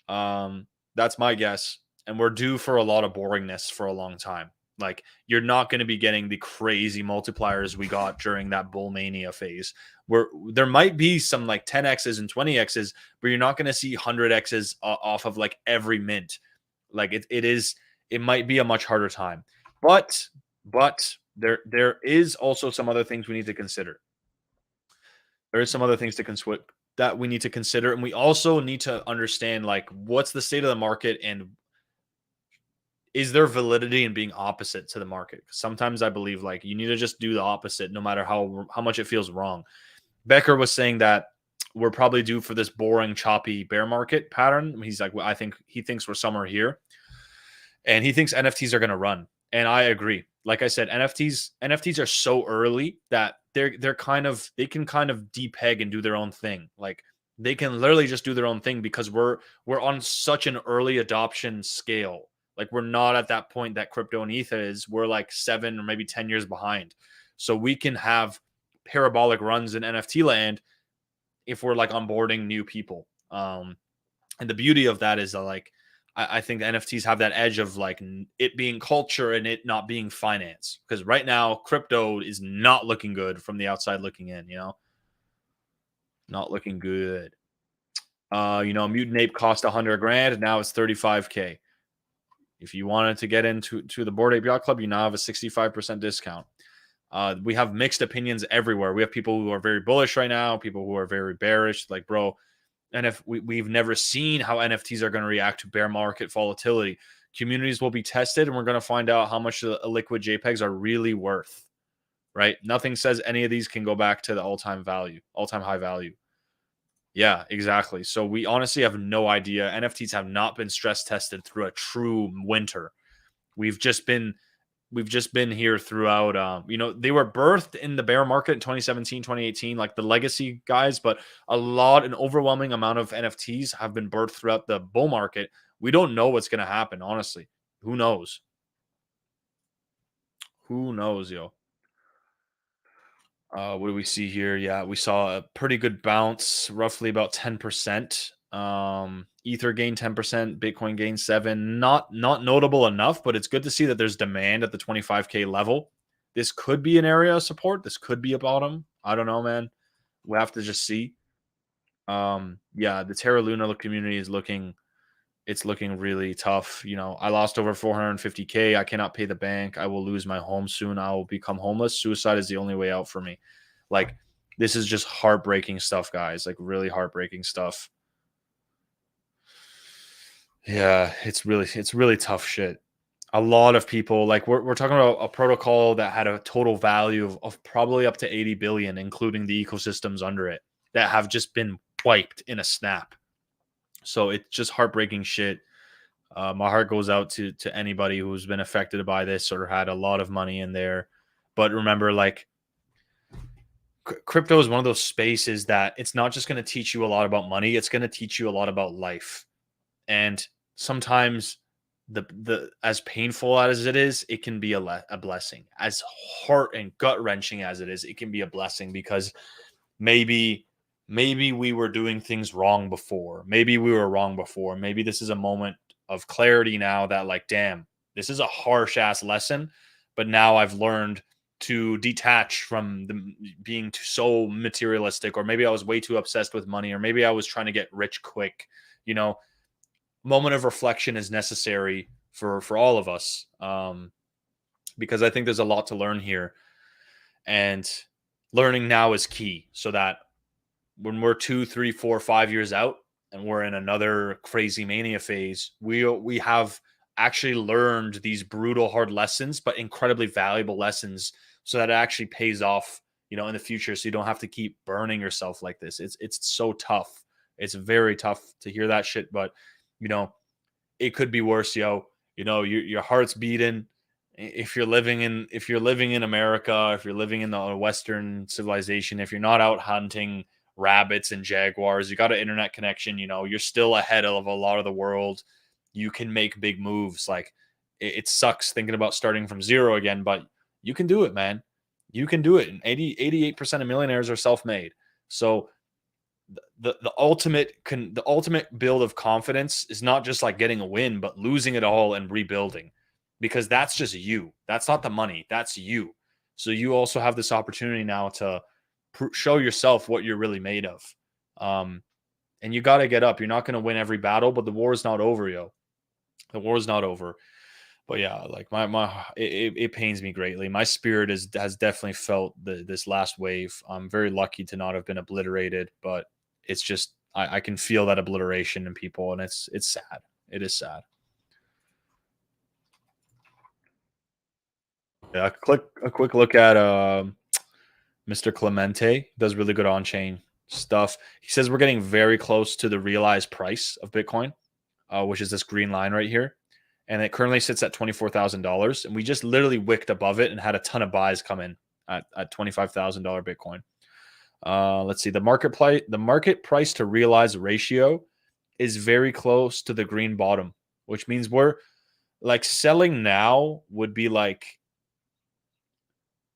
That's my guess. And we're due for a lot of boringness for a long time. Like, you're not going to be getting the crazy multipliers we got during that bull mania phase, where there might be some like 10x's and 20x's, but you're not going to see 100x's off of like every mint. Like, it is it might be a much harder time. But there is also some other things we need to consider. There is some other things that we need to consider, and we also need to understand like what's the state of the market and is there validity in being opposite to the market? 'Cause sometimes I believe like you need to just do the opposite, no matter how much it feels wrong. Becker was saying that we're probably due for this boring, choppy bear market pattern. He's like, well, I think he thinks we're somewhere here, and he thinks NFTs are going to run. And I agree. Like I said, NFTs are so early that they can kind of depeg and do their own thing. Like they can literally just do their own thing because we're on such an early adoption scale. Like we're not at that point that crypto and ETH is. We're like 7 or maybe 10 years behind. So we can have parabolic runs in NFT land if we're like onboarding new people. And the beauty of that is that like I think the NFTs have that edge of like it being culture and it not being finance. Because right now, crypto is not looking good from the outside looking in, not looking good. Mutant Ape cost 100 grand, and now it's 35K. If you wanted to get into the Bored Ape Yacht Club, you now have a 65% discount. We have mixed opinions everywhere. We have people who are very bullish right now, people who are very bearish. Like, bro, and if we've never seen how NFTs are going to react to bear market volatility. Communities will be tested, and we're going to find out how much the liquid JPEGs are really worth, right? Nothing says any of these can go back to the all-time high value. Yeah, exactly. So we honestly have no idea. NFTs have not been stress tested through a true winter. We've just been here throughout. They were birthed in the bear market in 2017, 2018, like the legacy guys, but an overwhelming amount of NFTs have been birthed throughout the bull market. We don't know what's going to happen, honestly. Who knows? Who knows, yo? What do we see here? Yeah, we saw a pretty good bounce, roughly about 10%. Ether gained 10%, Bitcoin gained 7. Not notable enough, but it's good to see that there's demand at the 25K level. This could be an area of support. This could be a bottom. I don't know, man. We'll have to just see. The Terra Luna community is looking really tough. I lost over 450K. I cannot pay the bank. I will lose my home soon. I will become homeless. Suicide is the only way out for me. Like, this is just heartbreaking stuff, guys. Like, really heartbreaking stuff. Yeah, it's really tough shit. A lot of people, like we're talking about a protocol that had a total value of probably up to 80 billion, including the ecosystems under it, that have just been wiped in a snap. So it's just heartbreaking shit. My heart goes out to anybody who's been affected by this or had a lot of money in there. But remember, like, crypto is one of those spaces that it's not just going to teach you a lot about money. It's going to teach you a lot about life. And sometimes the as painful as it is, it can be a blessing. As heart and gut wrenching as it is, it can be a blessing because maybe we were doing things wrong before. Maybe we were wrong before. Maybe this is a moment of clarity now that, like, damn, this is a harsh ass lesson, but now I've learned to detach from being so materialistic, or maybe I was way too obsessed with money, or maybe I was trying to get rich quick. Moment of reflection is necessary for all of us, because I think there's a lot to learn here, and learning now is key, so that when we're 2, 3, 4, 5 years out and we're in another crazy mania phase, we have actually learned these brutal, hard lessons, but incredibly valuable lessons, so that it actually pays off, in the future. So you don't have to keep burning yourself like this. It's so tough. It's very tough to hear that shit, but it could be worse, yo. Your heart's beating. If you're living in America, if you're living in the Western civilization, if you're not out hunting rabbits and jaguars, you got an internet connection, you're still ahead of a lot of the world. You can make big moves. Like, it sucks thinking about starting from zero again, but you can do it, man. You can do it. And 88% of millionaires are self-made. So the ultimate build of confidence is not just like getting a win, but losing it all and rebuilding, because that's just you. That's not the money. That's you. So you also have this opportunity now to show yourself what you're really made of. And you got to get up. You're not going to win every battle, but the war is not over, yo. The war is not over. But yeah, like it pains me greatly. My spirit has definitely felt this last wave. I'm very lucky to not have been obliterated, but it's just I can feel that obliteration in people, and it's sad. It is sad. Yeah, a quick look at Mr. Clemente. Does really good on chain stuff. He says we're getting very close to the realized price of Bitcoin, which is this green line right here. And it currently sits at $24,000. And we just literally wicked above it and had a ton of buys come in at $25,000 Bitcoin. Let's see. The market price to realize ratio is very close to the green bottom, which means we're like selling now would be like,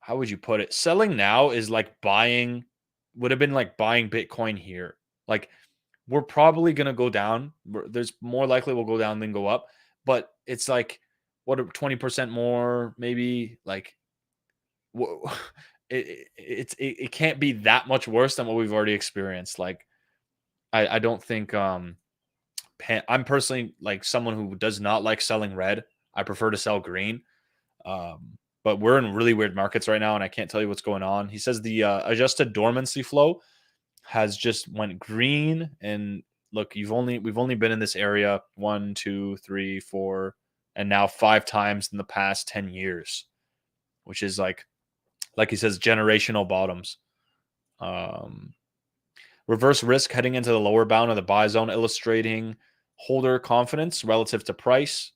how would you put it? Selling now is like would have been like buying Bitcoin here. Like we're probably going to go down. There's more likely we'll go down than go up, but it's like, what, 20% more, maybe, like it can't be that much worse than what we've already experienced. Like, I don't think, I'm personally like someone who does not like selling red. I prefer to sell green. But we're in really weird markets right now, and I can't tell you what's going on. He says the adjusted dormancy flow has just went green. And look, we've only been in this area 1, 2, 3, 4, and now 5 times in the past 10 years, which is like he says, generational bottoms. Reverse risk heading into the lower bound of the buy zone, illustrating holder confidence relative to price.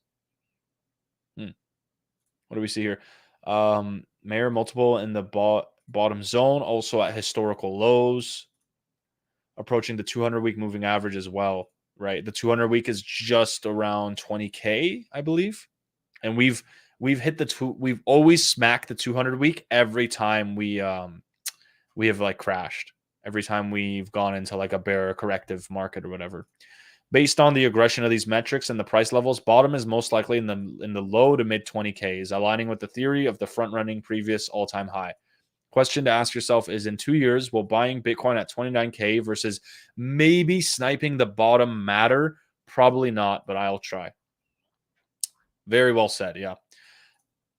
What do we see here? Mayor multiple in the bottom zone, also at historical lows, approaching the 200-week moving average as well, right? The 200-week is just around 20K, I believe. And we've hit we've always smacked the 200-week every time we have like crashed, every time we've gone into like a bear corrective market or whatever. Based on the aggression of these metrics and the price levels, bottom is most likely in the low to mid 20Ks, aligning with the theory of the front-running previous all-time high. Question to ask yourself is, in 2 years, will buying Bitcoin at 29K versus maybe sniping the bottom matter? Probably not, but I'll try. Very well said, yeah.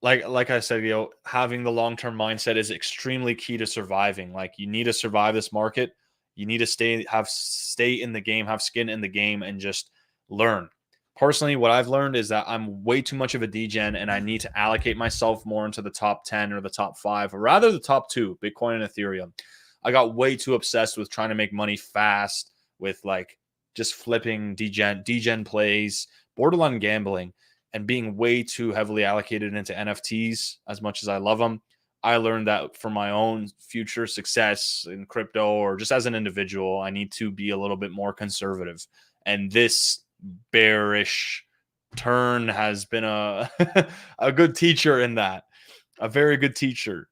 Like I said, having the long-term mindset is extremely key to surviving. Like, you need to survive this market. You need to stay in the game, have skin in the game, and just learn. Personally, what I've learned is that I'm way too much of a degen, and I need to allocate myself more into the top 10 or the top 5, or rather the top 2, Bitcoin and Ethereum. I got way too obsessed with trying to make money fast, with like just flipping degen plays, borderline gambling, and being way too heavily allocated into NFTs as much as I love them. I learned that for my own future success in crypto or just as an individual, I need to be a little bit more conservative. And this bearish turn has been a a good teacher in that, a very good teacher.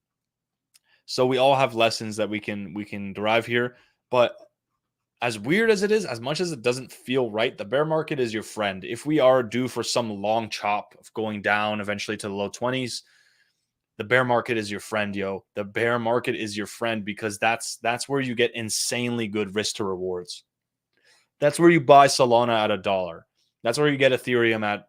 So we all have lessons that we can derive here. But as weird as it is, as much as it doesn't feel right, the bear market is your friend. If we are due for some long chop of going down eventually to the low 20s, the bear market is your friend, yo. The bear market is your friend, because that's where you get insanely good risk to rewards. That's where you buy Solana at $1. That's where you get Ethereum at,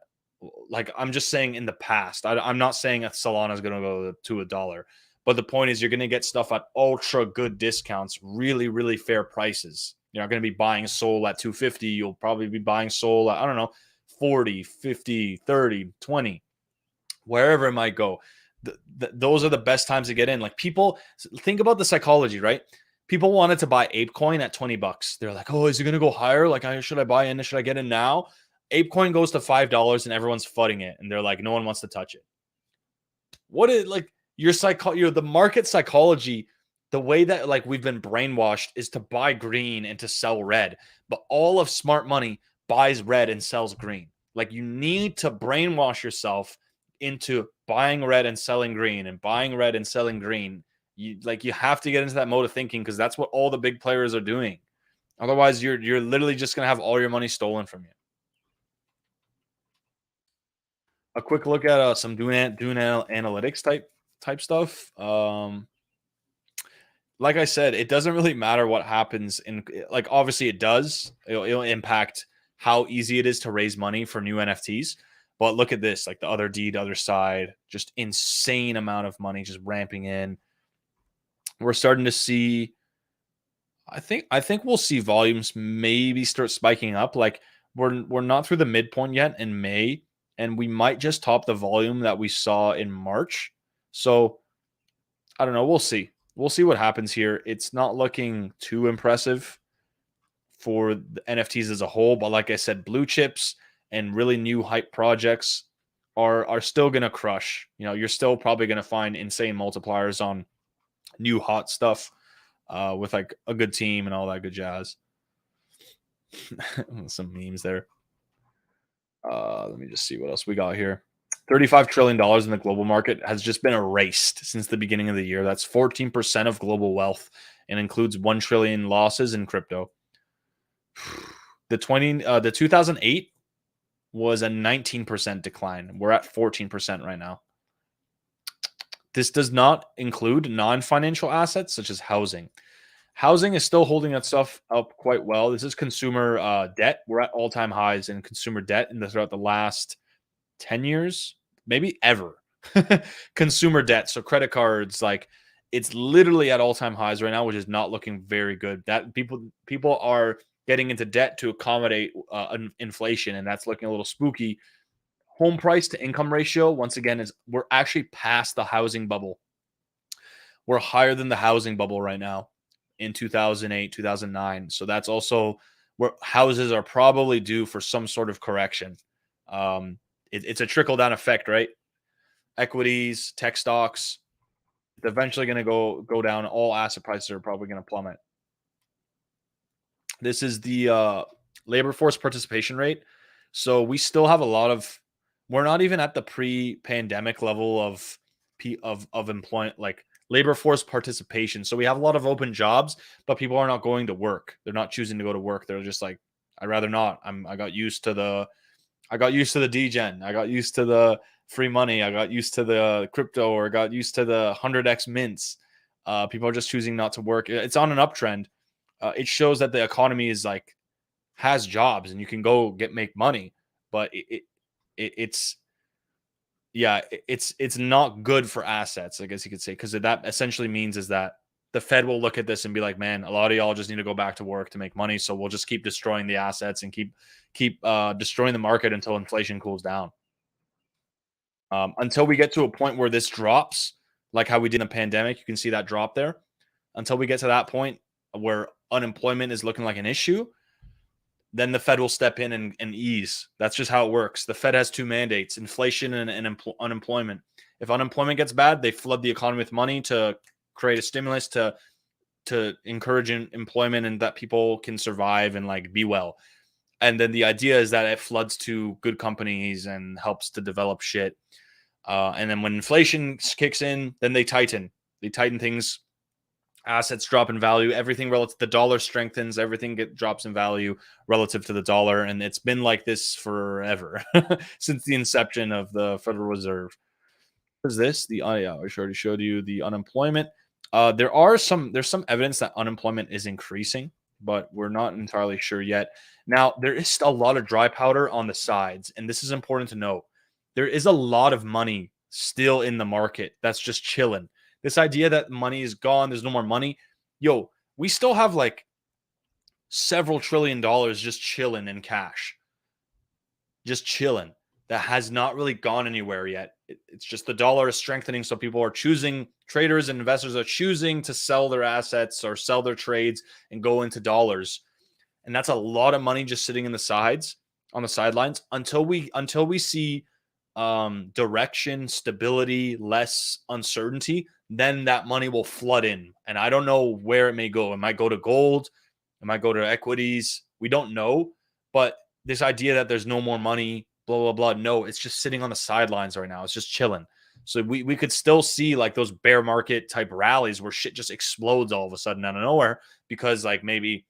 like, I'm just saying in the past. I'm not saying that Solana is going to go to $1. But the point is, you're going to get stuff at ultra good discounts, really, really fair prices. You're not going to be buying Sol at 250. You'll probably be buying Sol at, I don't know, 40, 50, 30, 20, wherever it might go. Those are the best times to get in. Like, people think about the psychology, right? People wanted to buy ApeCoin at $20. They're like, oh, is it going to go higher? Like, should I buy in? Should I get in now? ApeCoin goes to $5 and everyone's fudding it. And they're like, no one wants to touch it. What is, like, the market psychology, the way that, like, we've been brainwashed is to buy green and to sell red. But all of smart money buys red and sells green. Like, you need to brainwash yourself into buying red and selling green, and buying red and selling green. You have to get into that mode of thinking, because that's what all the big players are doing. Otherwise, you're literally just gonna have all your money stolen from you. A quick look at some doing analytics type stuff. Like I said, it doesn't really matter what happens in, like, obviously it does. It'll impact how easy it is to raise money for new NFTs. But look at this, like the other D, the other side, just insane amount of money just ramping in. We're starting to see. I think we'll see volumes maybe start spiking up. Like we're not through the midpoint yet in May, and we might just top the volume that we saw in March. So I don't know. We'll see. We'll see what happens here. It's not looking too impressive for the NFTs as a whole, but like I said, blue chips and really new hype projects are still gonna crush. You're still probably gonna find insane multipliers on new hot stuff with like a good team and all that good jazz. Some memes there. Let me just see what else we got here. $35 trillion in the global market has just been erased since the beginning of the year. That's 14% of global wealth and includes 1 trillion losses in crypto. The 2008 was a 19% decline. We're at 14% right now. This does not include non-financial assets such as housing. Housing is still holding that stuff up quite well. This is consumer debt. We're at all-time highs in consumer debt throughout the last 10 years, maybe ever. Consumer debt, so credit cards, like it's literally at all-time highs right now, which is not looking very good. That people are getting into debt to accommodate inflation, and that's looking a little spooky. Home price to income ratio, once again, we're actually past the housing bubble. We're higher than the housing bubble right now in 2008, 2009. So that's also where houses are probably due for some sort of correction. It's a trickle-down effect, right? Equities, tech stocks, it's eventually going to go down. All asset prices are probably going to plummet. This is the labor force participation rate. So we still have a lot of. We're not even at the pre-pandemic level of employment, like labor force participation. So we have a lot of open jobs, but people are not going to work. They're not choosing to go to work. They're just like, I'd rather not. I got used to the degen. I got used to the free money. I got used to the crypto, or got used to the 100x mints. People are just choosing not to work. It's on an uptrend. It shows that the economy is has jobs and you can go make money, but it's not good for assets, I guess you could say, because that essentially means is that the Fed will look at this and be like, man, a lot of y'all just need to go back to work to make money, so we'll just keep destroying the assets and keep destroying the market until inflation cools down. Until we get to a point where this drops, like how we did in the pandemic, you can see that drop there. Until we get to that point where unemployment is looking like an issue, then the Fed will step in and ease. That's just how it works. The Fed has two mandates: inflation and unemployment. If unemployment gets bad, they flood the economy with money to create a stimulus to encourage employment and that people can survive and be well. And then the idea is that it floods to good companies and helps to develop shit. And then when inflation kicks in, then they tighten things. Assets drop in value. Everything relative, the dollar strengthens. Everything drops in value relative to the dollar, and it's been like this forever since the inception of the Federal Reserve. What is this? I already showed you the unemployment. There's some evidence that unemployment is increasing, but we're not entirely sure yet. Now, there is a lot of dry powder on the sides, and this is important to note. There is a lot of money still in the market that's just chilling. This idea that money is gone, there's no more money. Yo, we still have several $1 trillion just chilling in cash. Just chilling. That has not really gone anywhere yet. It's just the dollar is strengthening, so traders and investors are choosing to sell their assets or sell their trades and go into dollars. And that's a lot of money just sitting on the sidelines until we see direction, stability, less uncertainty. Then that money will flood in. And I don't know where it may go. It might go to gold. It might go to equities. We don't know. But this idea that there's no more money, blah, blah, blah. No, it's just sitting on the sidelines right now. It's just chilling. So we could still see those bear market type rallies where shit just explodes all of a sudden out of nowhere because maybe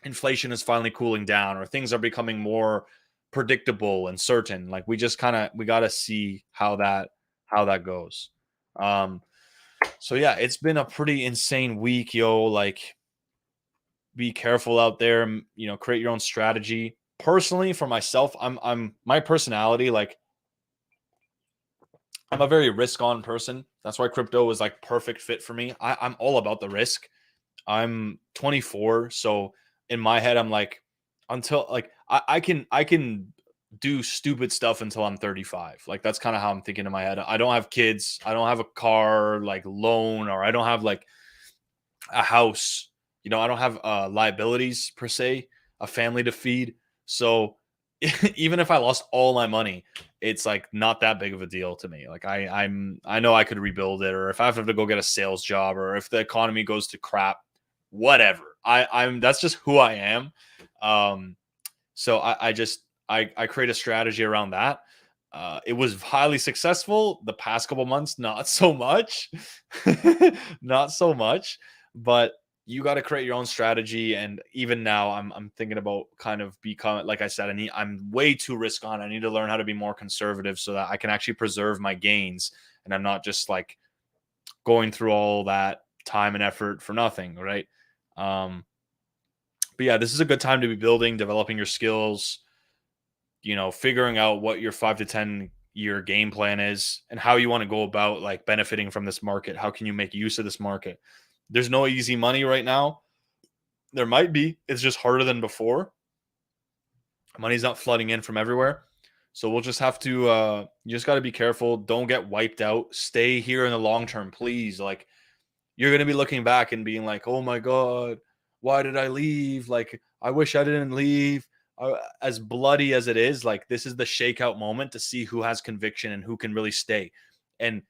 inflation is finally cooling down or things are becoming more predictable and certain. We got to see how that goes. So yeah, it's been a pretty insane week, yo. Be careful out there, create your own strategy. Personally, for myself, I'm my personality, I'm a very risk on person. That's why crypto was like perfect fit for me. I'm all about the risk. I'm 24, so in my head, I'm like, until like I can do stupid stuff until I'm 35. Like that's kind of how I'm thinking in my head. I don't have kids. I don't have a car like loan, or I don't have like a house. You know, I don't have liabilities per se, a family to feed. So even if I lost all my money, it's like not that big of a deal to me. Like I know I could rebuild it, or if I have to go get a sales job, or if the economy goes to crap, whatever. I'm that's just who I am. Um, so I create a strategy around that. It was highly successful the past couple months, not so much, not so much. But you got to create your own strategy. And even now, I'm thinking about kind of become, like I said, I'm way too risk on. I need to learn how to be more conservative so that I can actually preserve my gains, and I'm not just like going through all that time and effort for nothing, right? Um, but yeah, this is a good time to be building, developing your skills, you know, figuring out what your 5 to 10 year game plan is and how you want to go about like benefiting from this market. How can you make use of this market? There's no easy money right now. There might be, it's just harder than before. Money's not flooding in from everywhere. So we'll just have to, you just got to be careful. Don't get wiped out. Stay here in the long term, please. Like, you're going to be looking back and being like, oh my God, why did I leave? Like, I wish I didn't leave. As bloody as it is, like, this is the shakeout moment to see who has conviction and who can really stay. And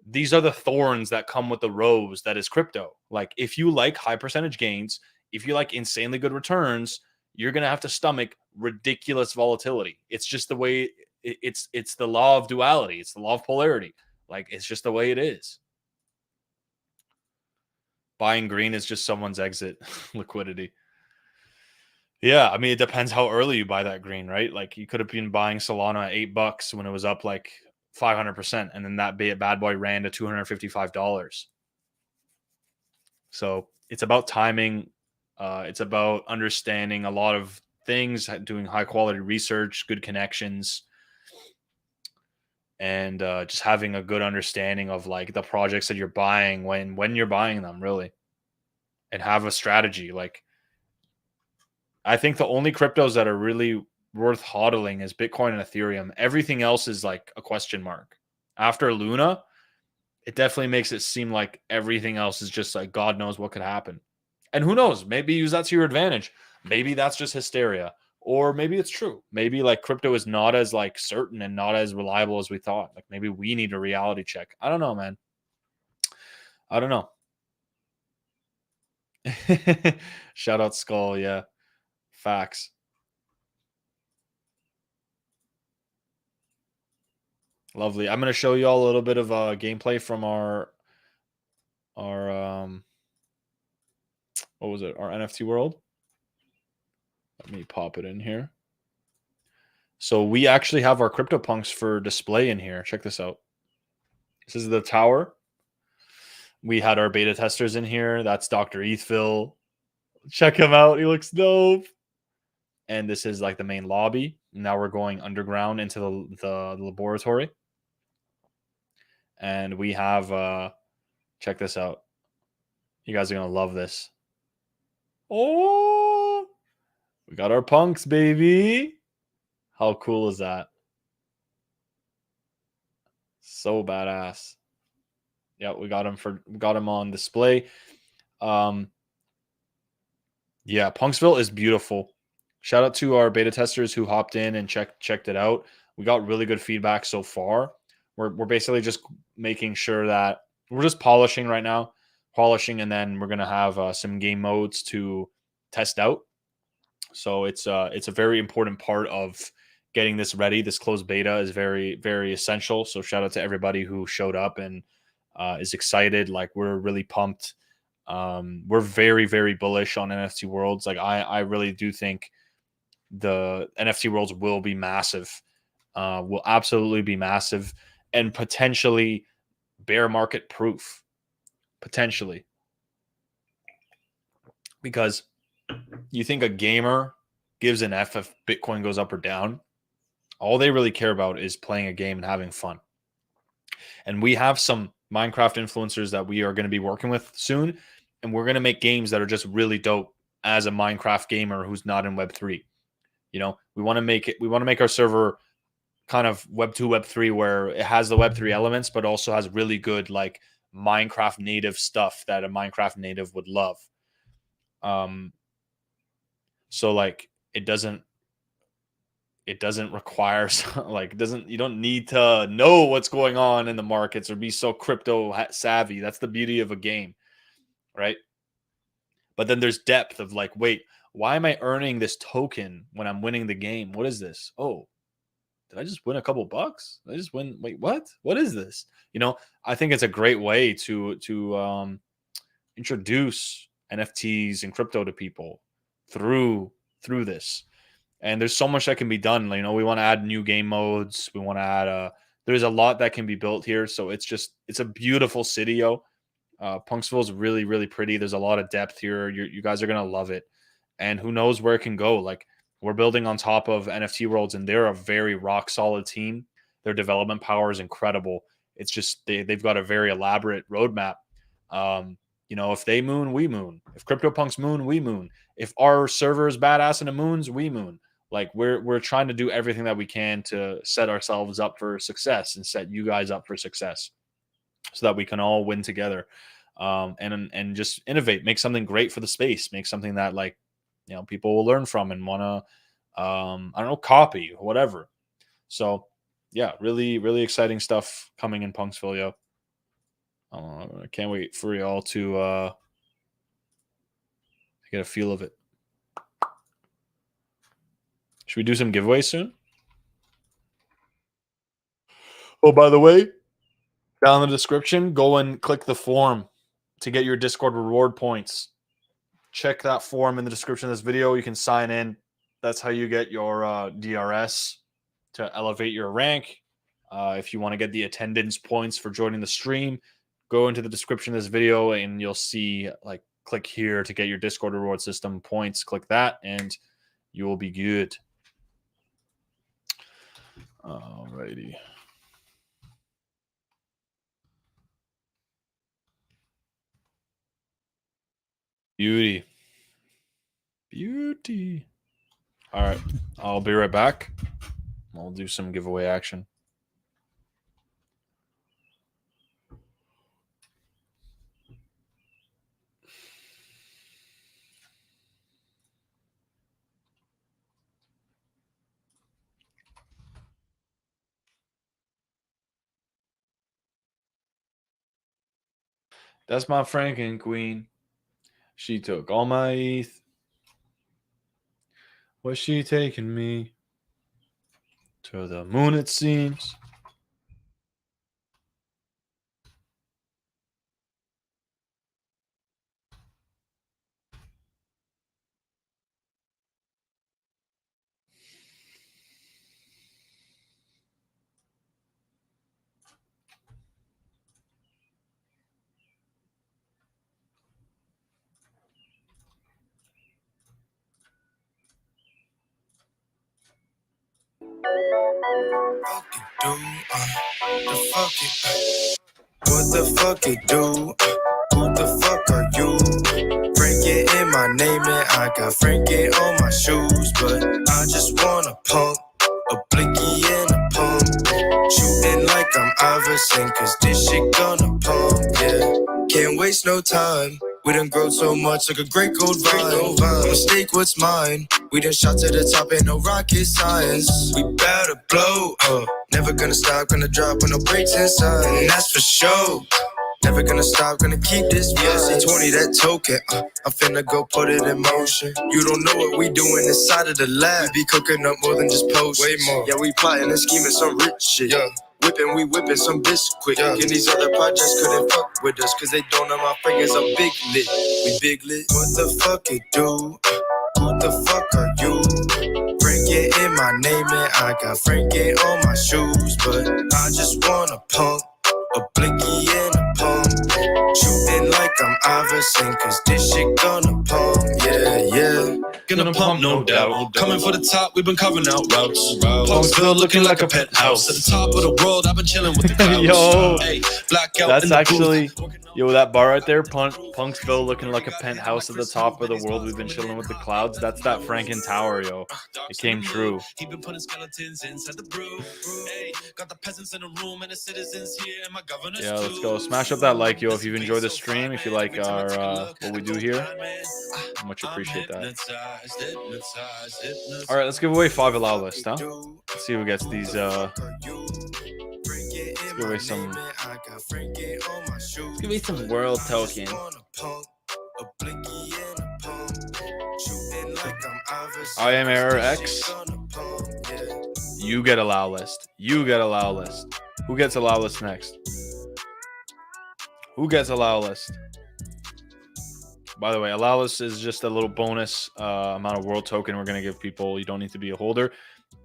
these are the thorns that come with the rose that is crypto. Like, if you like high percentage gains, if you like insanely good returns, you're going to have to stomach ridiculous volatility. It's just the way it's the law of duality. It's the law of polarity. Like, it's just the way it is. Buying green is just someone's exit liquidity. Yeah, I mean, it depends how early you buy that green, right? Like, you could have been buying Solana at $8 when it was up like 500%, and then that bad boy ran to $255. So it's about timing. It's about understanding a lot of things, doing high quality research, good connections, and just having a good understanding of like the projects that you're buying when you're buying them, really, and have a strategy. Like, I think the only cryptos that are really worth hodling is Bitcoin and Ethereum. Everything else is like a question mark. After Luna, it definitely makes it seem like everything else is just like God knows what could happen. And who knows? Maybe use that to your advantage. Maybe that's just hysteria. Or maybe it's true. Maybe like crypto is not as like certain and not as reliable as we thought. Like, maybe we need a reality check. I don't know, man. I don't know. Shout out Skull, yeah. Facts. Lovely. I'm going to show you all a little bit of gameplay from our what was it? Our NFT world. Let me pop it in here. So we actually have our CryptoPunks for display in here. Check this out. This is the tower. We had our beta testers in here. That's Dr. Ethville. Check him out. He looks dope. And this is like the main lobby. Now we're going underground into the laboratory. And we have check this out. You guys are gonna love this. Oh, we got our punks, baby. How cool is that? So badass. Yeah, we got him on display. Yeah, Punksville is beautiful. Shout out to our beta testers who hopped in and checked it out. We got really good feedback so far. We're basically just making sure that we're just polishing right now, and then we're gonna have some game modes to test out. So it's a very important part of getting this ready. This closed beta is very, very essential. So shout out to everybody who showed up and is excited. Like, we're really pumped. We're very, very bullish on NFT worlds. Like, I really do think the NFT worlds will be massive, will absolutely be massive, and potentially bear market proof, potentially. Because you think a gamer gives an F if Bitcoin goes up or down. All they really care about is playing a game and having fun. And we have some Minecraft influencers that we are going to be working with soon, and we're going to make games that are just really dope as a Minecraft gamer who's not in Web3. You know, we want to make our server kind of Web 2, Web 3, where it has the Web 3 elements, but also has really good like Minecraft native stuff that a Minecraft native would love. So like it doesn't require like you don't need to know what's going on in the markets or be so crypto savvy. That's the beauty of a game, right? But then there's depth of like, wait, why am I earning this token when I'm winning the game? What is this? Oh, did I just win a couple bucks? Did I just win? Wait, what? What is this? You know, I think it's a great way to introduce NFTs and crypto to people through this. And there's so much that can be done. You know, we want to add new game modes. We want to add there's a lot that can be built here. So it's a beautiful city, yo. Punksville is really, really pretty. There's a lot of depth here. You guys are gonna love it. And who knows where it can go? Like we're building on top of NFT Worlds, and they're a very rock solid team. Their development power is incredible. It's just they've got a very elaborate roadmap. You know, if they moon, we moon. If CryptoPunks moon, we moon. If our server is badass and it moons, we moon. Like we're trying to do everything that we can to set ourselves up for success and set you guys up for success, so that we can all win together, and just innovate, make something great for the space, make something that like you know people will learn from and want to I don't know, copy, whatever. So yeah, really, really exciting stuff coming in Punksville, yo. I can't wait for y'all to get a feel of it. Should we do some giveaways soon? Oh, by the way, down in the description, go and click the form to get your Discord reward points. Check that form in the description of this video. You can sign in. That's how you get your DRS to elevate your rank. If you want to get the attendance points for joining the stream, go into the description of this video and you'll see like click here to get your Discord reward system points. Click that and you will be good. Alrighty. Beauty. Beauty. All right. I'll be right back. I'll do some giveaway action. That's my Franken queen. She took all my ETH. Was she taking me to the moon, it seems? What the fuck it do? Who the fuck are you? Frankie in my name and I got Frankie on my shoes, but I just wanna pump a blicky and a pump, shooting like I'm Iverson, cause this shit gonna pump, yeah. Can't waste no time. We done grown so much like a great gold vine. Mistake what's mine. We done shot to the top, ain't no rocket science. We bout to blow, never gonna stop, gonna drop with no brakes inside, and that's for sure. Never gonna stop, gonna keep this VSC 20, that token. I'm finna go put it in motion. You don't know what we doing inside of the lab. We be cooking up more than just posts. Way more. Yeah, we plotting and scheming some rich shit. Yeah. We whipping some bitch quick. Yeah. And these other projects couldn't fuck with us, cause they don't know my fingers are big lit. We big lit. What the fuck it do? Who the fuck are you? Frankie in my name and I got Frankie on my shoes, but I just wanna pump a blicky and a pump, shooting like I'm Iverson, cause this shit gonna pump, yeah, yeah. Gonna pump, no doubt. Coming for the top, we've been covering out routes. Punksville looking like a penthouse. At the top of the world, I've been chilling with the clouds. Yo, Hey, blackout that's in the actually, booth. yo, that bar right there, Punksville looking like a penthouse at the top of the world. We've been chilling with the clouds. That's that Franken Tower, yo. It came true. He been putting skeletons inside the brew. Hey, got the peasants in the room and the citizens here and my governors. Yeah, let's go. Smash up that like, yo, if you've enjoyed the stream. If you like our what we do here, I much appreciate that. All right, let's give away 5 allow list, huh? Let's see who gets these. Let's give away some. Let's give away some world token. I am Error X. You get allow list. You get allow list. Who gets allow list next? Who gets allow list? By the way, allow list is just a little bonus amount of world token we're going to give people. You don't need to be a holder.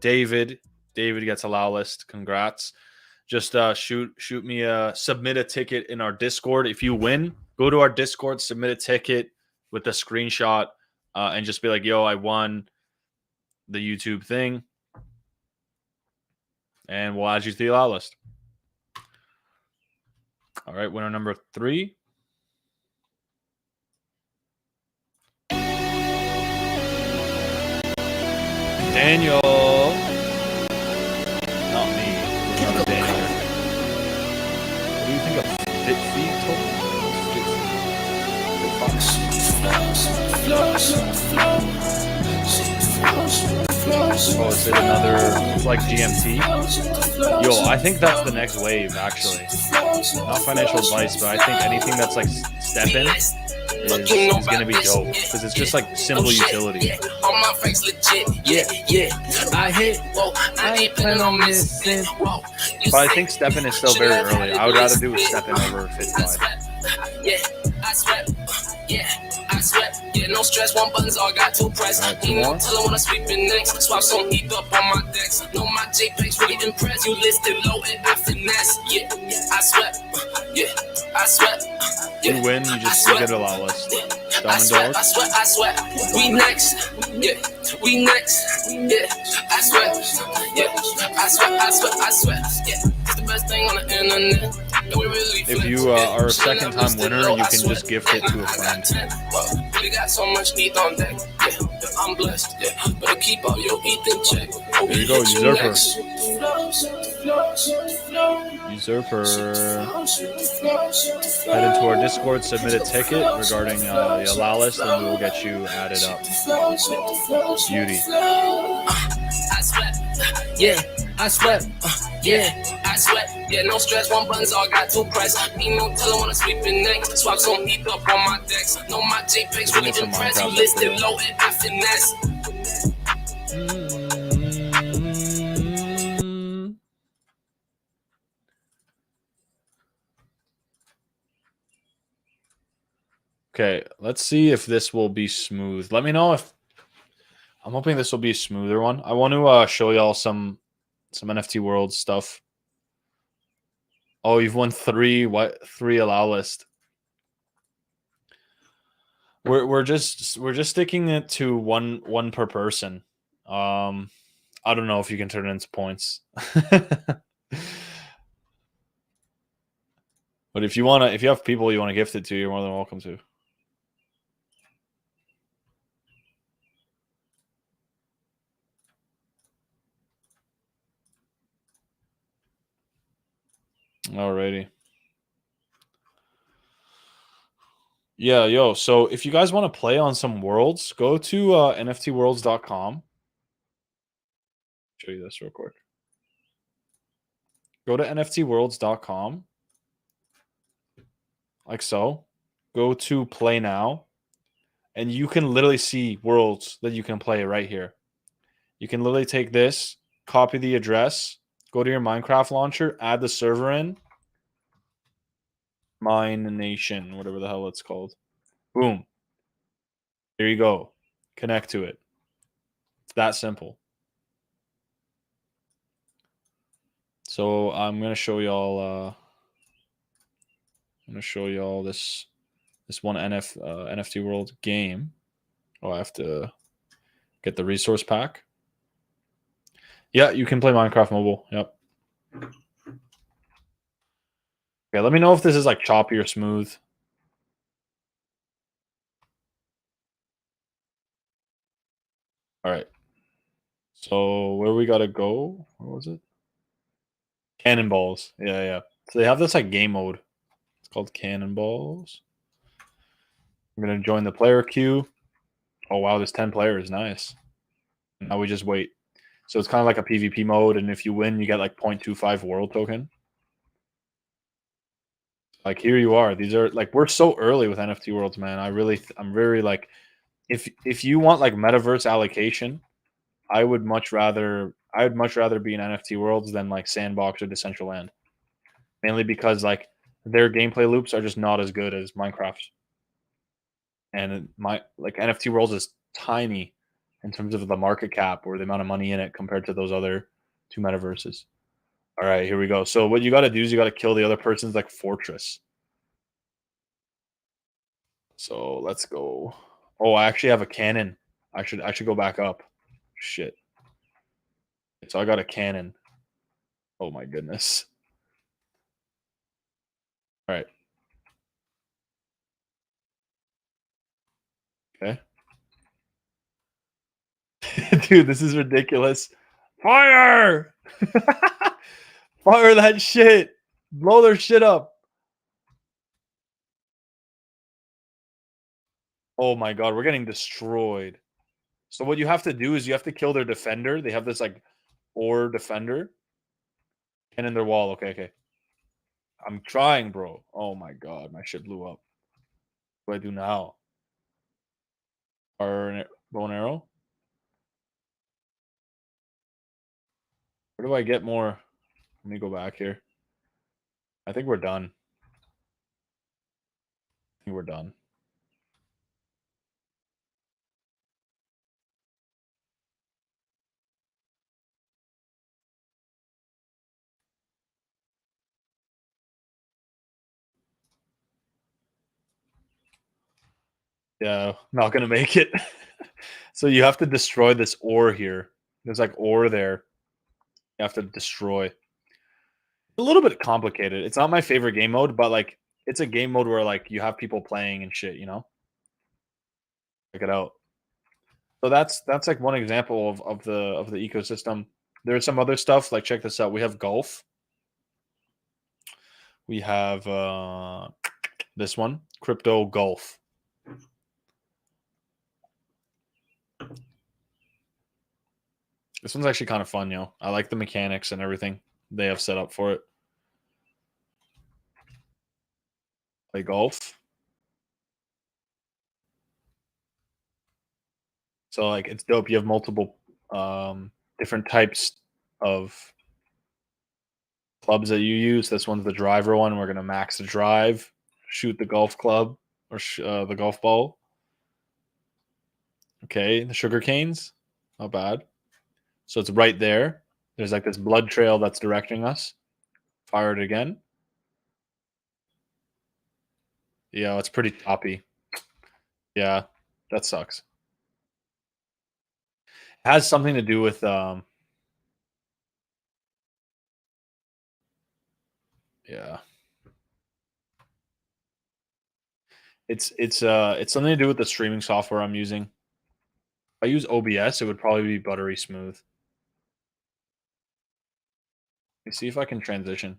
David gets allow list. Congrats. Just shoot me submit a ticket in our Discord. If you win, go to our Discord, submit a ticket with a screenshot, and just be like, yo, I won the YouTube thing. And we'll add you to the allow list. All right, winner number 3. Daniel. Not me. Not Daniel. What do you think of Fit Feet token? Oh, is it another, it's like GMT? Yo, I think that's the next wave, actually. Not financial advice, but I think anything that's like step in is gonna be dope. Because it's just like simple utility. On my face legit, yeah. I hit, whoa, I ain't planning on missing. But I think step in is still very early. I would rather do a step in over Fit 5. Yeah, I sweat, yeah, no stress, one button's all got to press. Ain't no telling when I'm sweeping next. Swap some heat up on my decks. Know my JPEG's really impressed. You listed low and I finesse. Yeah, I sweat, You win, you get a allow list. Diamond Dog. I sweat. We next, yeah. Yeah, I sweat, yeah. I sweat, yeah. It's the best thing on the internet. If you are a second-time winner, you can just gift it to a friend. We got so much need on deck. Yeah, I'm blessed. Yeah, better keep all your ETH in check. There you go, Usurper. Head into our Discord, submit a ticket regarding the allow list, and we will get you added up. Beauty. I sweat. Yeah, I sweat. Yeah, no stress, one button's all got to press. Ain't no telling when I'm sweeping next. Swap some heat up on my decks. Know my JPEG's really impressed. You listed low and I finesse. Okay, let's see if this will be smooth. Let me know if... I'm hoping this will be a smoother one. I want to show y'all some NFT World stuff. Oh, you've won 3 allow list. We're just sticking it to one per person. I don't know if you can turn it into points. But if you have people you want to gift it to, you're more than welcome to. Alrighty. Yeah, yo. So if you guys want to play on some worlds, go to nftworlds.com. Show you this real quick. Go to nftworlds.com. Like so. Go to play now. And you can literally see worlds that you can play right here. You can literally take this, copy the address, go to your Minecraft launcher, add the server in. Mine Nation, whatever the hell it's called. Boom. There you go. Connect to it. It's that simple. So I'm gonna show y'all. This one NFT World game. Oh, I have to Get the resource pack. Yeah, you can play Minecraft mobile. Yep. Okay, let me know if this is like choppy or smooth. All right. So where we gotta go? What was it? Cannonballs. Yeah, yeah. So they have this like game mode. It's called Cannonballs. I'm gonna join the player queue. Oh wow, there's 10 players. Nice. Now we just wait. So it's kind of like a PvP mode, and if you win, you get like 0.25 world token. Like here you are. These are like we're so early with NFT worlds, man. I'm very like if you want like metaverse allocation, I would much rather be in NFT worlds than like Sandbox or Decentraland. Mainly because like their gameplay loops are just not as good as Minecraft's. And my like NFT worlds is tiny in terms of the market cap or the amount of money in it compared to those other two metaverses. All right, here we go. So what you got to do is you got to kill the other person's like fortress. So let's go. Oh, I actually have a cannon. I should go back up. Shit. So I got a cannon. Oh my goodness. All right. Okay. Dude, this is ridiculous. Fire! Fire that shit. Blow their shit up. Oh my god, we're getting destroyed. So what you have to do is you have to kill their defender. They have this like ore defender. And in their wall. Okay, okay. I'm trying, bro. Oh my god, my shit blew up. What do I do now? Bow and arrow? Where do I get more? Let me go back here. I think we're done. I think we're done. Yeah, not gonna make it. So you have to destroy this ore here. There's like ore there. You have to destroy. A little bit complicated. It's not my favorite game mode, but like it's a game mode where like you have people playing and shit, you know? Check it out. So that's like one example of the ecosystem. There's some other stuff, like check this out. We have golf. We have this one, crypto golf. This one's actually kind of fun, yo. I like the mechanics and everything they have set up for it. Play golf. So like it's dope. You have multiple different types of clubs that you use. This one's the driver one. We're gonna max the drive, shoot the golf club or the golf ball. Okay, the sugar canes, not bad. So it's right there. There's like this blood trail that's directing us. Fire it again. Yeah, it's pretty choppy. Yeah, that sucks. It has something to do with yeah. It's something to do with the streaming software I'm using. If I use OBS, it would probably be buttery smooth. Let me see if I can transition.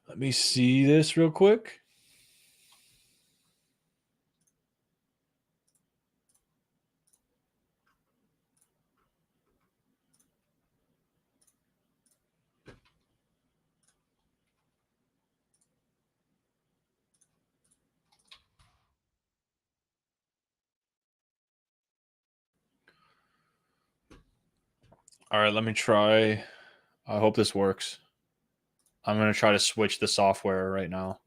Let me see this real quick. All right, let me try. I hope this works. I'm going to try to switch the software right now.